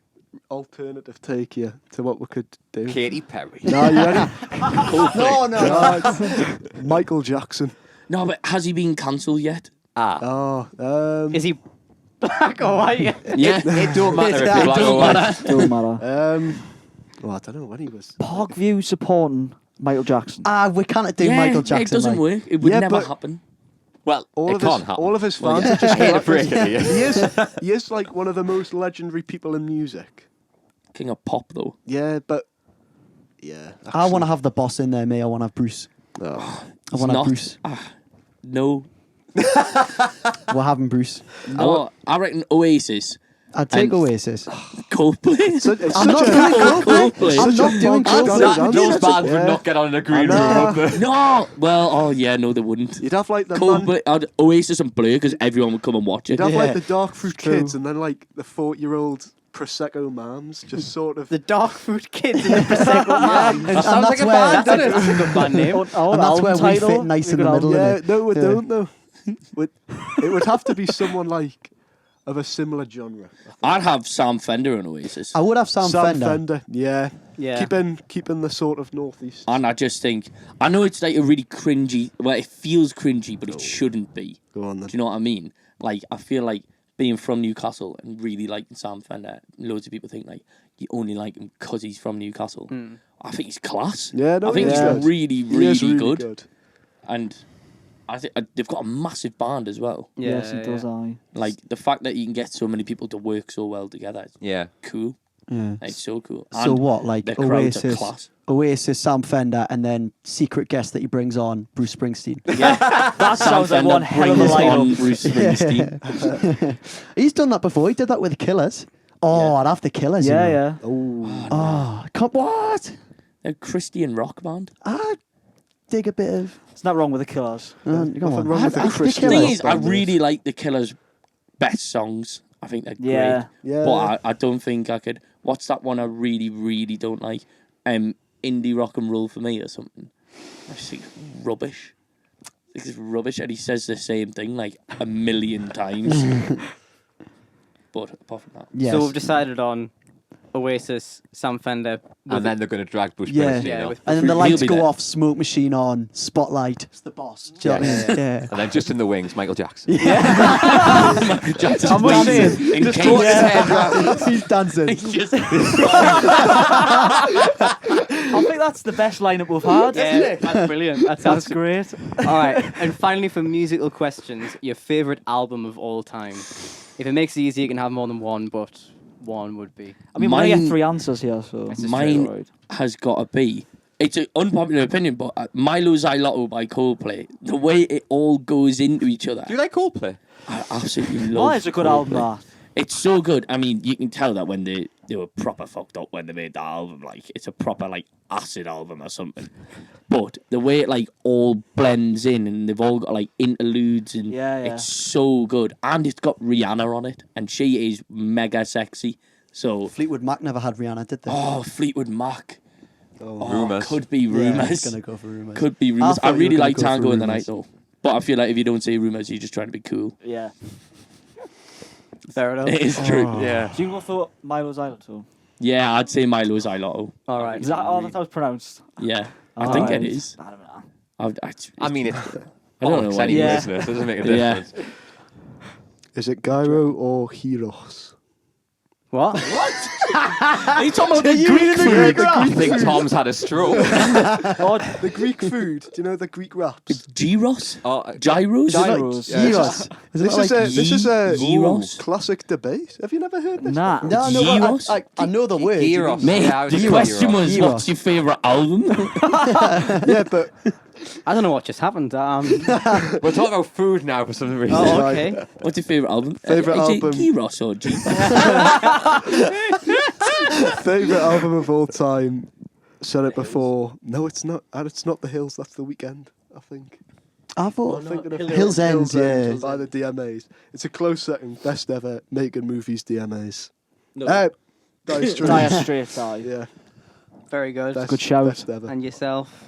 alternative take here to what we could do. Katy Perry. No, you ready? No, No, it's Michael Jackson. No, but has he been cancelled yet? Oh, Is he black or white? Yeah. It don't matter if Yeah, you're it black don't or white. Don't matter. well, I don't know when he was. Parkview supporting Michael Jackson. We can't do Yeah, Michael Jackson. It doesn't like. work. It would Yeah, never but- happen. Well, All it of can't his, happen. all of his Well, fans yeah. are just Hate to rappers. break it, He is like one of the most legendary people in music. King of pop, though. Yeah, but yeah. I want to have the boss in there, me. I want to have Bruce. Oh. I want to have not. Bruce. No. We're having Bruce. No. I reckon Oasis. I'd take And- Oasis. Coldplay. So, it's I'm such not a, doing Coldplay. Coldplay. I'm not such a doing podcast Coldplay. answer. Those bands Yeah. would not get on in a green I room, know. would they? No. Well, oh yeah, no, they wouldn't. You'd have like the Coldplay, Oasis and Blur, because everyone would come and watch it. you'd have Yeah. like the dark fruit True. kids, and then like the 40-year-old prosecco moms, just sort of. The Dark Fruit Kids and the Prosecco Man. And sounds like that's a where, band, doesn't it? That's a good band name. Oh, and that's album where we title. fit nice in Good the middle. album. Yeah, innit? no, we Yeah. don't though. It would have to be someone like of a similar genre. I'd have Sam Fender and Oasis. I would have Sam Fender. Fender, yeah. Yeah. Keeping the sort of northeast. And I just think, I know it's like a really cringy, well, it feels cringy, but it shouldn't be. Go on then. Do you know what I mean? Like, I feel like being from Newcastle and really liking Sam Fender, loads of people think, like, you only like him because he's from Newcastle. I think he's class. Yeah, no, I think he he's is. really, He really, is really good. And I think they've got a massive band as well. Yeah, Yes, he does. Aye. Like, the fact that you can get so many people to work so well together, it's Yeah. cool. Yeah. It's so cool. So And what? Like the crowds are Oasis, class. Oasis, Sam Fender, and then secret guest that he brings on, Bruce Springsteen. Yeah, That sounds like Fender one hell of a brings on lineup. Bruce Springsteen. He's done that before. He did that with the Killers. Oh, Yeah. I'd have the Killers. Yeah, you know. yeah. Oh, Oh, come what? A Christian rock band. I dig a bit of. There's nothing wrong with the Killers. Come on. wrong with the I- Christian The Killers. thing is, I band is. really like the Killers' best songs. I think they're Yeah. great. yeah. But I don't think I could. What's that one I really, really don't like? Indie rock and roll for me or something. I just think it's rubbish. I think it's rubbish, and he says the same thing like a million times. But apart from that, Yes. So we've decided on Oasis, Sam Fender. And then they're going to drag Bruce Yeah. Springsteen Yeah, off. with And then the He'll lights be go there. off, smoke machine on, spotlight. It's the boss. Do you know what I mean? Yeah. And then just in the wings, Michael Jackson. Jackson's I'm not dancing saying- in Just case- talk his head round. He's dancing. He's just I think that's the best lineup we've had. Yeah, that's brilliant. That's That's great. All right, and finally for musical questions, your favorite album of all time. If it makes it easy, you can have more than one, but one would be. I mean, we're going to Mine- get 3 answers here, so. This is Mine true. has got to be. It's an unpopular opinion, but Milo Xylotto by Coldplay. The way it all goes into each other, Do you like Coldplay? I absolutely love. Why is a good album, Coldplay. that? It's so good. I mean, you can tell that when they were proper fucked up when they made that album. Like, it's a proper, like, acid album or something. But the way it, like, all blends in and they've all got, like, interludes and Yeah, yeah. it's so good. And it's got Rihanna on it. And she is mega sexy. So, Fleetwood Mac never had Rihanna, did they? oh, Fleetwood Mac. Oh, Rumours. could be Yeah, rumours. he's gonna go for rumours. Could be rumours. thought I you were really gonna like go for Tango in the rumours. Night, though. But I feel like if you don't say rumours, you're just trying to be cool. Yeah. Fair enough. It is true. Yeah. Do you go for Milo Xylotto? Yeah, I'd say Milo Xylotto. All right. Is that how that was pronounced? Yeah, I think it is. I don't know. I I mean, it's I don't know what anyway, Yeah. isn't it? It doesn't make a Yeah. difference. Is it Gyro or Heros? What? Are you talking about the Greek food? I think Tom's had a stroke. The Greek food. Do you know the Greek wraps? Gyros? Oh, Gyros? Gyros. Gyros. This is a Gyros? classic debate. Have you never heard this? Nah. No, no, Gyros? I know the word. Gyros. Mate, Yeah, I was the thinking question Gyros. was, Gyros. what's your favourite album? Yeah, but I don't know what just happened. We're talking about food now for some reason. Oh, Right. okay. What's your favourite album? Favourite is album? it Gyros or Gyros? favorite album of all time. Said it before. No, it's not. And it's not The Hills. That's The Weekend. I think. I thought I'm thinking of Hills Ends, yeah. by the DMAs. It's a close second. Best ever making movies DMAs. No. Dire Straits. Dire Straits, aye. Yeah. Very good. Best, Good shout. Best ever. And yourself?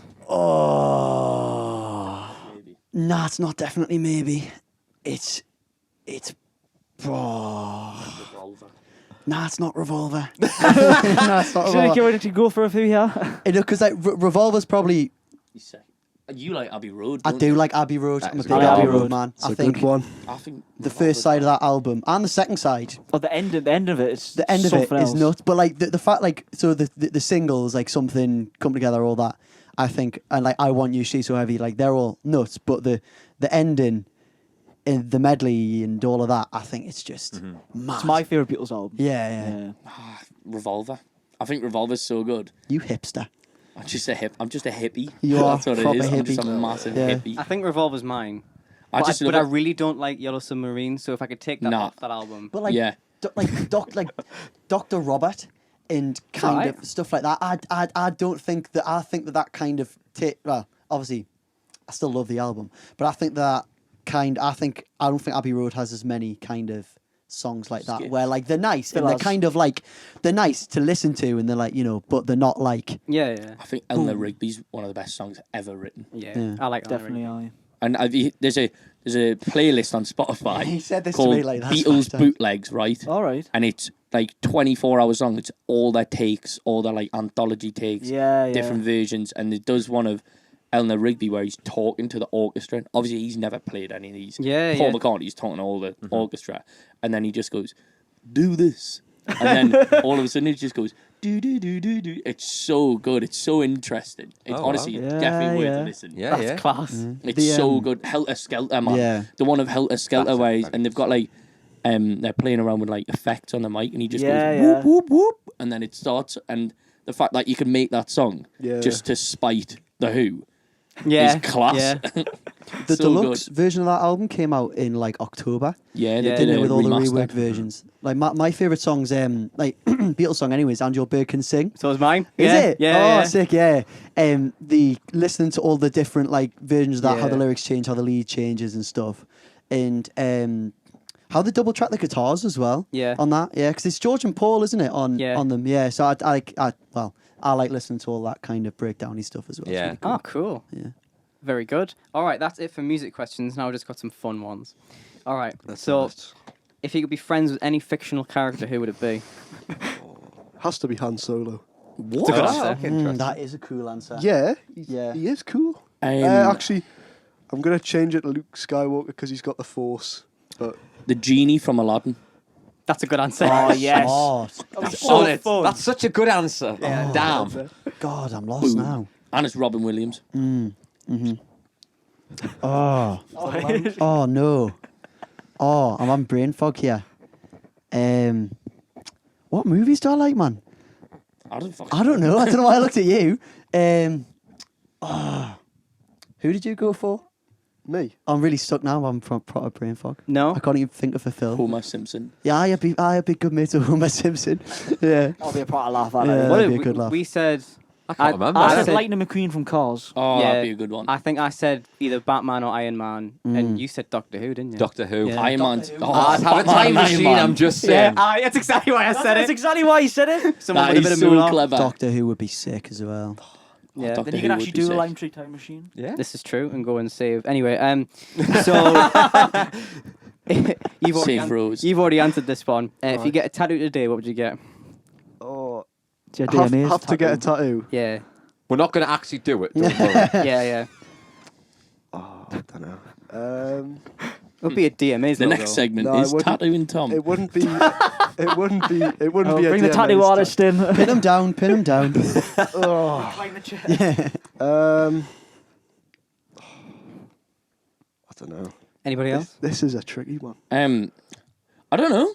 Oh. Maybe. Nah, it's not definitely maybe. It's. Oh. Revolver. Nah, it's not Revolver. Nah, it's not Should Revolver. I go for a few here? Because like Revolver's probably. You say. You like Abbey Road, I don't do you? like Abbey Road. That I'm a is big a good Abbey album. Road man. It's I a think good one. I think the first side of that album and the second side. Or the end of it. It's The end of it something is else. nuts. But like the fact, like, so the singles, like Something, Come Together, all that, I think, and like I Want You, She's So Heavy, like they're all nuts. But the ending, in the medley and all of that, I think it's just mad. It's my favourite Beatles album. Yeah. Revolver. I think Revolver's so good. You hipster. I'm just a hippie. You are That's what it proper is. I'm just a hippie. massive Yeah. hippie. I think Revolver's mine. I But, just I, love but I it. really don't like Yellow Submarine, so if I could take that Nah. off that album. But like, Yeah. like Dr. Robert and kind Right. of stuff like that. I don't think that. I think that kind of well, obviously, I still love the album, but I think that I don't think Abbey Road has as many kind of songs like that Skips. where like they're nice Still and they're has. kind of like they're nice to listen to and they're like, you know, but they're not like Yeah. I think Eleanor Rigby's one of the best songs ever written. Yeah. I like that. Definitely, aye. And there's a playlist on Spotify He said this to called me like that's Beatles five times. Bootlegs, right? All right. And it's like 24 hours long. It's all their takes, all their like anthology takes, Yeah. different versions. And it does one of Eleanor Rigby where he's talking to the orchestra. Obviously, he's never played any of these. Yeah, Paul yeah. McCartney's talking to all the orchestra. And then he just goes, do this. And then all of a sudden it just goes, do, do, do, do, do. It's so good. It's so interesting. It's Oh, wow. honestly Yeah, definitely worth yeah. a listen. Yeah, That's yeah. class. It's The, so good. Helter Skelter, man. Yeah. The one of Helter Skelter That's where a he's, very and they've got like, they're playing around with like effects on the mic and he just Yeah, goes yeah. whoop, whoop, whoop. And then it starts. And the fact that you can make that song Yeah. just to spite The Who Yeah. is class. Yeah. the So deluxe good. version of that album came out in like October. Yeah, they Yeah, did Didn't it it with all the remastered. reworked versions. Like my favorite songs, like Beatles song, anyways. And Your Bird Can Sing. So is mine. Is yeah. it? Yeah. Oh, yeah. sick. Yeah. The listening to all the different like versions of that, how the Yeah. lyrics change, how the lead changes and stuff, and how they double track the guitars as well. Yeah. On that, yeah, because it's George and Paul, isn't it? On them, yeah. So I like listening to all that kind of breakdowny stuff as well. It's Yeah. really cool. Oh, cool. Yeah. Very good. All right, that's it for music questions. Now I've just got some fun ones. All right. That's So, nice. if you could be friends with any fictional character, who would it be? Has to be Han Solo. What? Good Wow. answer. That is a cool answer. Yeah. Yeah. He is cool. Um, Actually, I'm going to change it to Luke Skywalker because he's got the Force. But the genie from Aladdin. That's a good answer. Oh, yes. Oh, That's Oh, so it. fun. That's such a good answer. Damn. God, I'm lost Boom. now. And it's Robin Williams. Oh. Oh no. Oh, I'm on brain fog here. What movies do I like, man? I don't fucking I don't know. I don't know why I looked at you. Who did you go for? me. I'm really stuck now. I'm from proper brain fog. No. I can't even think of a film. Homer Simpson. Yeah, I'd be good mate of Homer Simpson. Yeah. That'll be a proper laugh at Yeah. it. What that'd did be a good laugh. we said? I can't I- remember. I I said said- Lightning McQueen from Cars. Oh, Yeah. that'd be a good one. I think I said either Batman or Iron Man, and you said Doctor Who, didn't you? Doctor Who. Yeah. Iron Man's. Oh, I'd have a Batman time and Iron machine, Man. I'm just saying. That's exactly why I said That's it. exactly why you said it. Someone That with a bit is of so moolah. clever. Doctor Who would be sick as well. Yeah. Doctor Then you Who can would actually be do a sick. Lime Tree Time Machine. Yeah. This is true, and go and save. Anyway, so Save Rose. you've already answered this one. If you get a tattoo today, what would you get? Oh, It's your have, DMA's have to get a tattoo. tattoo. Yeah, We're not going to actually do it. Don't worry. yeah. Oh, I don't know. It would be a DMA's The logo. next segment No, I is wouldn't- Tattooing Tom. It wouldn't be. It wouldn't be. It wouldn't Oh, be a bring the DMA's tattoo artist in. Pin him down, pin him down. Oh. Yeah. I don't know. Anybody else? This is a tricky one. I don't know.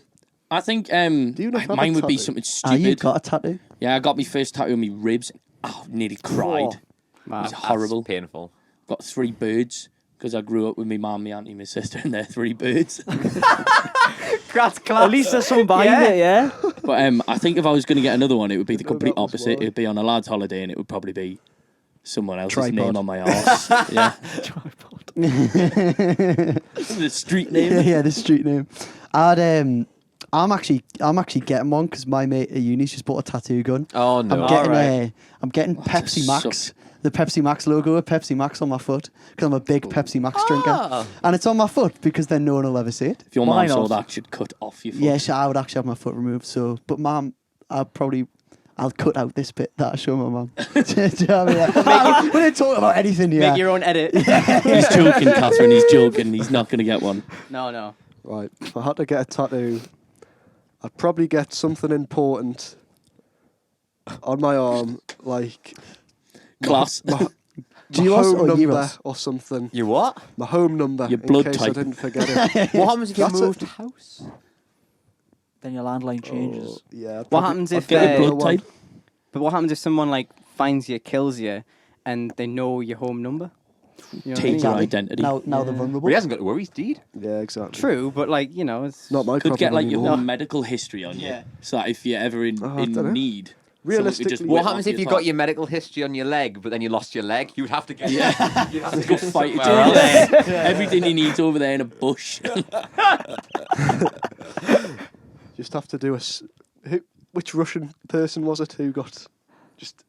I think you not have a mine would be tattoo? something Ah, you stupid. got a tattoo? Yeah, I got my first tattoo on my ribs. Oh, nearly cried. Wow. It's horrible. That's painful. Got 3 birds because I grew up with my mum, my auntie, my sister, and they're 3 birds. That's class. At least there's something behind it, yeah? But I think if I was going to get another one, it would be the No, complete that was opposite. why. It'd be on a lad's holiday, and it would probably be someone else's Tripod. name on my arse. Yeah. The street name. Yeah, the street name. I'm actually getting one because my mate at uni's just bought a tattoo gun. Oh no! I'm getting Pepsi just Max. suck. The Pepsi Max logo of Pepsi Max on my foot because I'm a big Pepsi Max drinker, and it's on my foot because then no one will ever see it. If your Why mum saw not? that, she'd cut off your foot. Yeah, so I would actually have my foot removed. So, but mum, I'll cut out this bit that I show my mum. Do you know what I mean? We didn't talk about anything here. Make your own edit. He's joking, Catherine. He's joking. He's not going to get one. No. Right, if I had to get a tattoo, I'd probably get something important on my arm, like Class. Do you my also home or number euros? or something. You what? My home number, Your blood in case type. I didn't forget it. What happens if you That's moved house? Then your landline changes. Oh, yeah. What happens if Get your blood one. type. But what happens if someone like finds you, kills you, and they know your home number? You know what I Take mean? your identity. Now they're vulnerable. Well, he hasn't got to worry. He's deed. Yeah, exactly. True, but like it's Not my Could problem get like your anymore. whole medical history on you. Yeah. So that if you're ever in I dunno. need. Realistically, someone could just What whip happens off if you your got top. your medical history on your leg, but then you lost your leg? You'd have to get. Yeah. You'd have to go Fight it somewhere over else. there. Everything he needs over there in a bush. Just have to do which Russian person was it who got just?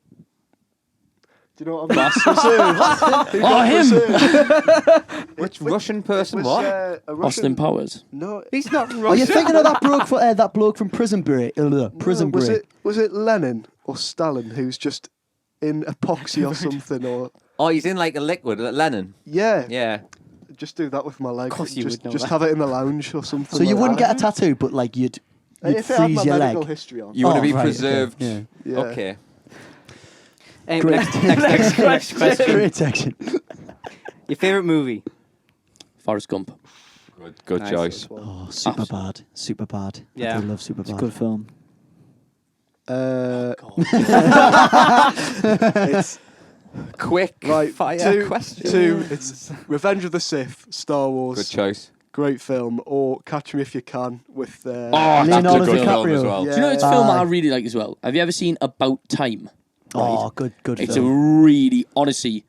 Do you know what I mean? Oh, him! Which Russian person? Was, What? a Russian, Austin Powers. No, He's not Russian. Are you thinking of that bloke from Prison Break? Prison no, Break. was it Lenin or Stalin who's just in epoxy or something? Or Oh, he's in like a liquid, like Lennon. yeah, Yeah. just do that with my leg. course you just would know just that. have it in the lounge or something. So you like wouldn't that. get a tattoo, but like you'd If it had freeze my your medical leg. history on. You want to be right, preserved. Okay. Yeah. Okay. Great. Next question. Great section. Your favorite movie? Forrest Gump. Good Nice. choice. Oh, super bad. Super bad. Yeah. I do love super It's a bad. good film. It's Quick right. fire question. Two. It's Revenge of the Sith, Star Wars. Good choice. Great film. Or Catch Me If You Can with. Oh, That's Leonardo a good film DiCaprio. as well. Yeah. Do you know it's a film Aye. I really like as well? Have you ever seen About Time? Oh, good It's film. a really, honestly,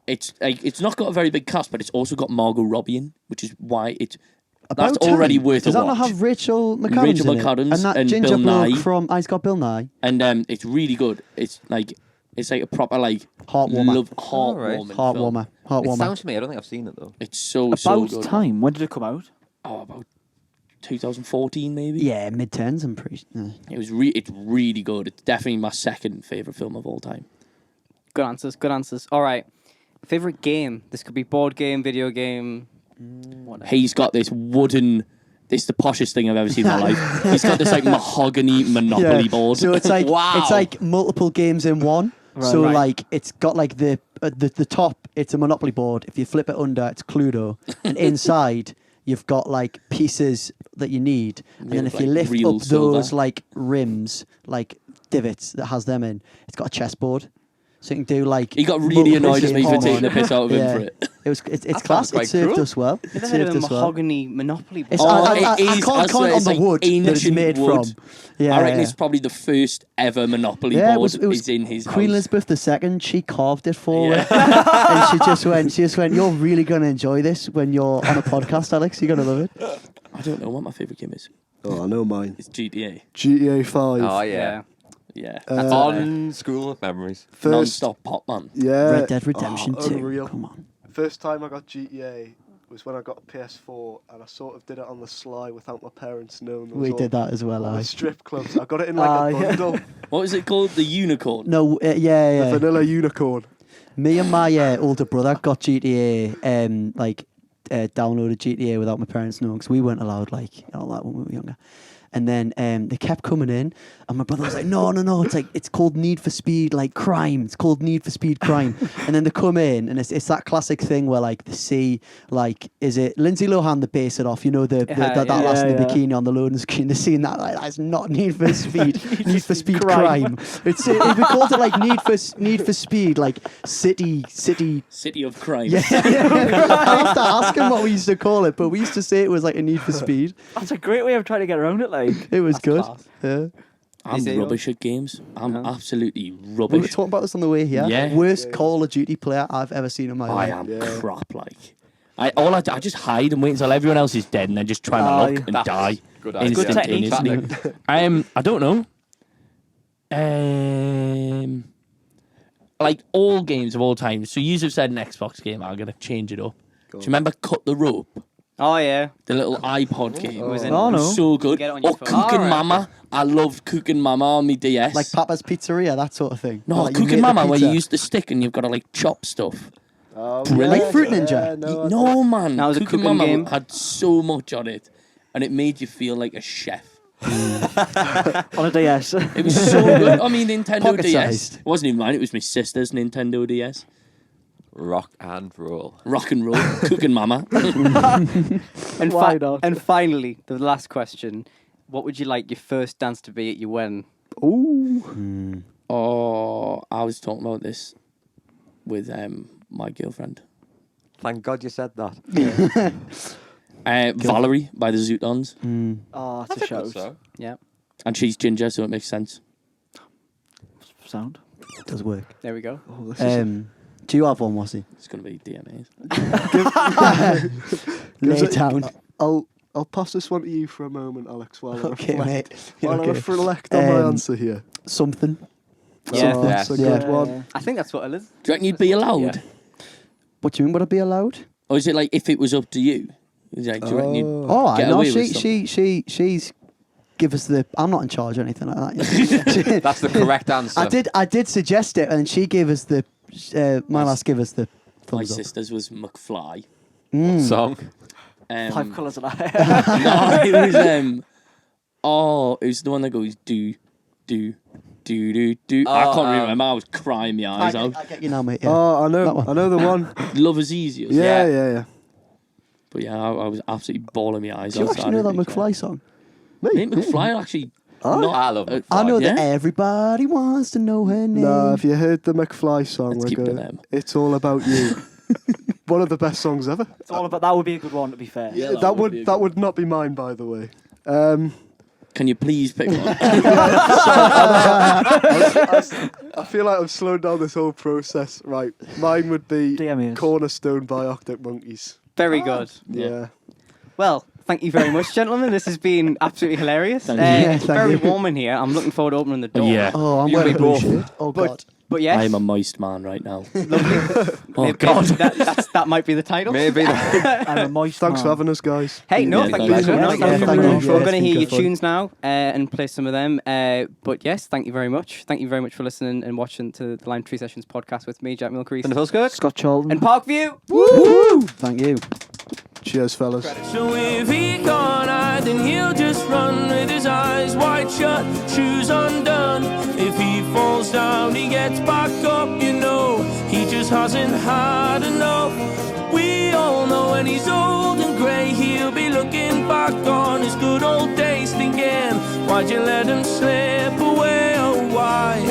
it's like it's not got a very big cast, but it's also got Margot Robbie in, which is why it's About that's already Time. worth Does a that watch. not have Rachel McAdams Rachel in it? McAdams And that and ginger Bill bloke Nye. from... he's got Bill Nye. And it's really good. It's like a proper like Heartwarmer. heartwarming film. Heartwarmer. It Heartwarmer. sounds to me. I don't think I've seen it though. It's so About good. Time. When did it come out? Oh, about 2014 maybe. Yeah, mid-10s, I'm pretty... It's really good. It's definitely my second favorite film of all time. Good answers. Good answers. All right. Favorite game? This could be board game, video game. Whatever. He's got this wooden. This is the poshest thing I've ever seen in my life. He's got this like mahogany Monopoly board. So it's like Wow. it's like multiple games in one. So Right. like it's got like the top. It's a Monopoly board. If you flip it under, it's Cluedo, and inside you've got like pieces that you need. And then Made of, if you like, lift real up silver. those like rims, like divots that has them in, it's got a chessboard. So you can do like. He got really multiple annoyed at me for games in taking the one. piss out of him Yeah. for it. It's That class. sounds quite It served cruel. us well. Never It heard of served a us well. mahogany Monopoly board. It's, Oh, I it can't is- I comment swear on it's the like wood that it's ancient made wood. from. Yeah, I reckon yeah. it's probably the first ever Monopoly Yeah, board it was is in his Queen house. Elizabeth II. She carved it for Yeah. her, and she just went. You're really gonna enjoy this when you're on a podcast, Alex. You're gonna love it. I don't know what my favourite game is. Oh, I know mine. It's GTA. GTA 5. Oh yeah. Yeah. Uh, On school of memories. First, Non-stop pop, man. yeah. Red Dead Redemption 2. Unreal. Come on. First time I got GTA was when I got a PS4, and I sort of did it on the sly without my parents knowing. There was We all- did that as well. all the I. strip clubs. I got it in like a yeah. bundle. What is it called? The Unicorn? No, The yeah. vanilla unicorn. Me and my older brother got GTA. Downloaded GTA without my parents knowing because we weren't allowed like all that when we were younger. And then they kept coming in, and my brother was like, "No, it's called Need for Speed, like crime. It's called Need for Speed Crime." And then they come in, and it's that classic thing where like the sea, like is it Lindsay Lohan that base it off? You know that lass in the yeah. bikini on the loading screen. The scene that's not Need for Speed, Need for Speed Crime. It's we called it like Need for Speed, like city. City of Crime. Yeah, I used to ask him what we used to call it, but we used to say it was like a Need for Speed. That's a great way of trying to get around it. Like It was That's good. class. Yeah. I'm Is it rubbish at games. I'm No. absolutely We were rubbish. talking about this on the way here. Yeah. Worst Call of Duty player I've ever seen in my I life. am Yeah. crap. Like, I just hide and wait until everyone else is dead, and then just try my luck and That's die good idea. Good technique. instantaneously. I don't know. Like all games of all time. So you have said an Xbox game. I'm gonna change it up. Do you remember Cut the Rope? Oh yeah. The little iPod game. Was it- Oh, no. So good. Get it on your Or phone. Cookin' Alright. Mama. I loved Cookin' Mama on my DS. Like Papa's Pizzeria, that sort of thing. no, Like you Cookin' make the Mama, where you pizza. use the stick and you've got to like chop stuff. Oh, Brilliant. Like Fruit Ninja. Yeah, no, No, man. That was a Cookin' cooking Mama game. had so much on it, and it made you feel like a chef. On a DS. It was so good. I mean, Nintendo Pocket DS. sized. It wasn't even mine. It was my sister's Nintendo DS. Rock and roll. Rock and roll. Cookin' Mama. And, Why not? and finally, the last question: what would you like your first dance to be at your wedding? Ooh. Oh, I was talking about this with my girlfriend. Thank God you said that. Valerie by the Zootons. Oh, it's a shout. So. Yeah, And she's ginger, so it makes sense. Sound. Does work. there we go. Oh, this is Do you have one, Mossy? It's going to be DMAs. Lay it- down. I'll pass this one to you for a moment, Alex, while I Okay, reflect. mate. While I Okay. reflect on my Um, answer here. Something. Yeah. Something. Yes. That's a Yeah. good one. I think that's what it is. Do you reckon you'd be allowed? Yeah. What do you mean? Would I be allowed? Or is it like if it was up to you? Is it like, do you reckon you'd Oh, I get know. away with something? She's give us the. I'm not in charge or anything like that. That's the correct answer. I did suggest it, and she gave us the. My lass gave us the My thumbs up. sister's was McFly. Song. 5 colours of that. No, it was it was the one that goes do. I can't remember. I was crying my eyes out. I get you now, mate. Yeah. Oh, I That know. one. I know the one. Love is easy. or something. Yeah. But yeah, I was absolutely bawling my eyes do you out. actually know that McFly song? Mate, McFly actually. Not, I love McFly. I know yeah? that everybody wants to know her name. No, have you heard the McFly song? Let's We're keep it to going, them. It's all about you. One of the best songs ever. It's all about that. Would be a good one, to be fair. Yeah, that would be a would not be mine, by the way. Can you please pick one? I feel like I've slowed down this whole process. Right, mine would be DMAs. Cornerstone by Arctic Monkeys. Very good. Yeah. Well, thank you very much, gentlemen. This has been absolutely hilarious. Thank you. It's Thank very you. warm in here. I'm looking forward to opening the door. Yeah. Oh, I'm You wearing be a blue both. shirt. Oh, But- God. But yes, I am a moist man right now. Oh maybe God. that might be the title. Maybe. I'm a moist Thanks for man. having us, guys. Hey, no, Yeah, thank you. thank you. No, Yeah, thank thank you you very very much. much. We're Yeah, going to it's hear been your good fun. tunes now and play some of them. But yes, thank you very much. Thank you very much for listening and watching to the Lime Tree Sessions podcast with me, Jack Milcrease, And the Philskirk? Scott Charlton. and Parkview. Woo! Thank you. Cheers, fellas. So if he can't hide, then he'll just run with his eyes wide shut, shoes undone. If he falls down, he gets back up, you know. He just hasn't had enough. We all know when he's old and grey, he'll be looking back on his good old days, thinking, why'd you let him slip away? Oh, why?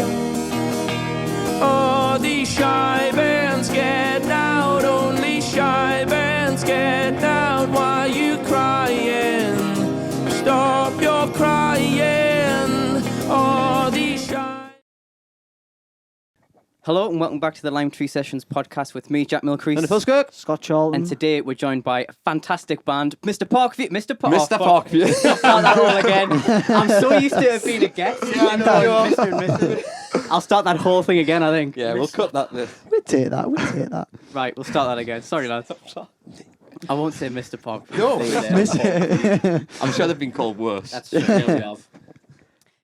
Oh, these shy bands get out, only shy bands get out. Why are you crying? Stop your crying. Oh, these shy. Hello and welcome back to the Lime Tree Sessions podcast with me, Jack Milcrease. And the Philskirk? Scott Charlton. And today we're joined by a fantastic band, Mr. Parkview. Mr. Mr. Parkview. I'll start that all again. I'm so used to it being a guest. Yeah, I know. Mr. and Mr. I'll start that whole thing again, I think. Yeah, we'll cut that bit. We'll take that. Right, we'll start that again. Sorry, lads. I won't say Mr. Parkview. No. Stay there. I'm sure they've been called worse. That's true. Yeah, we have.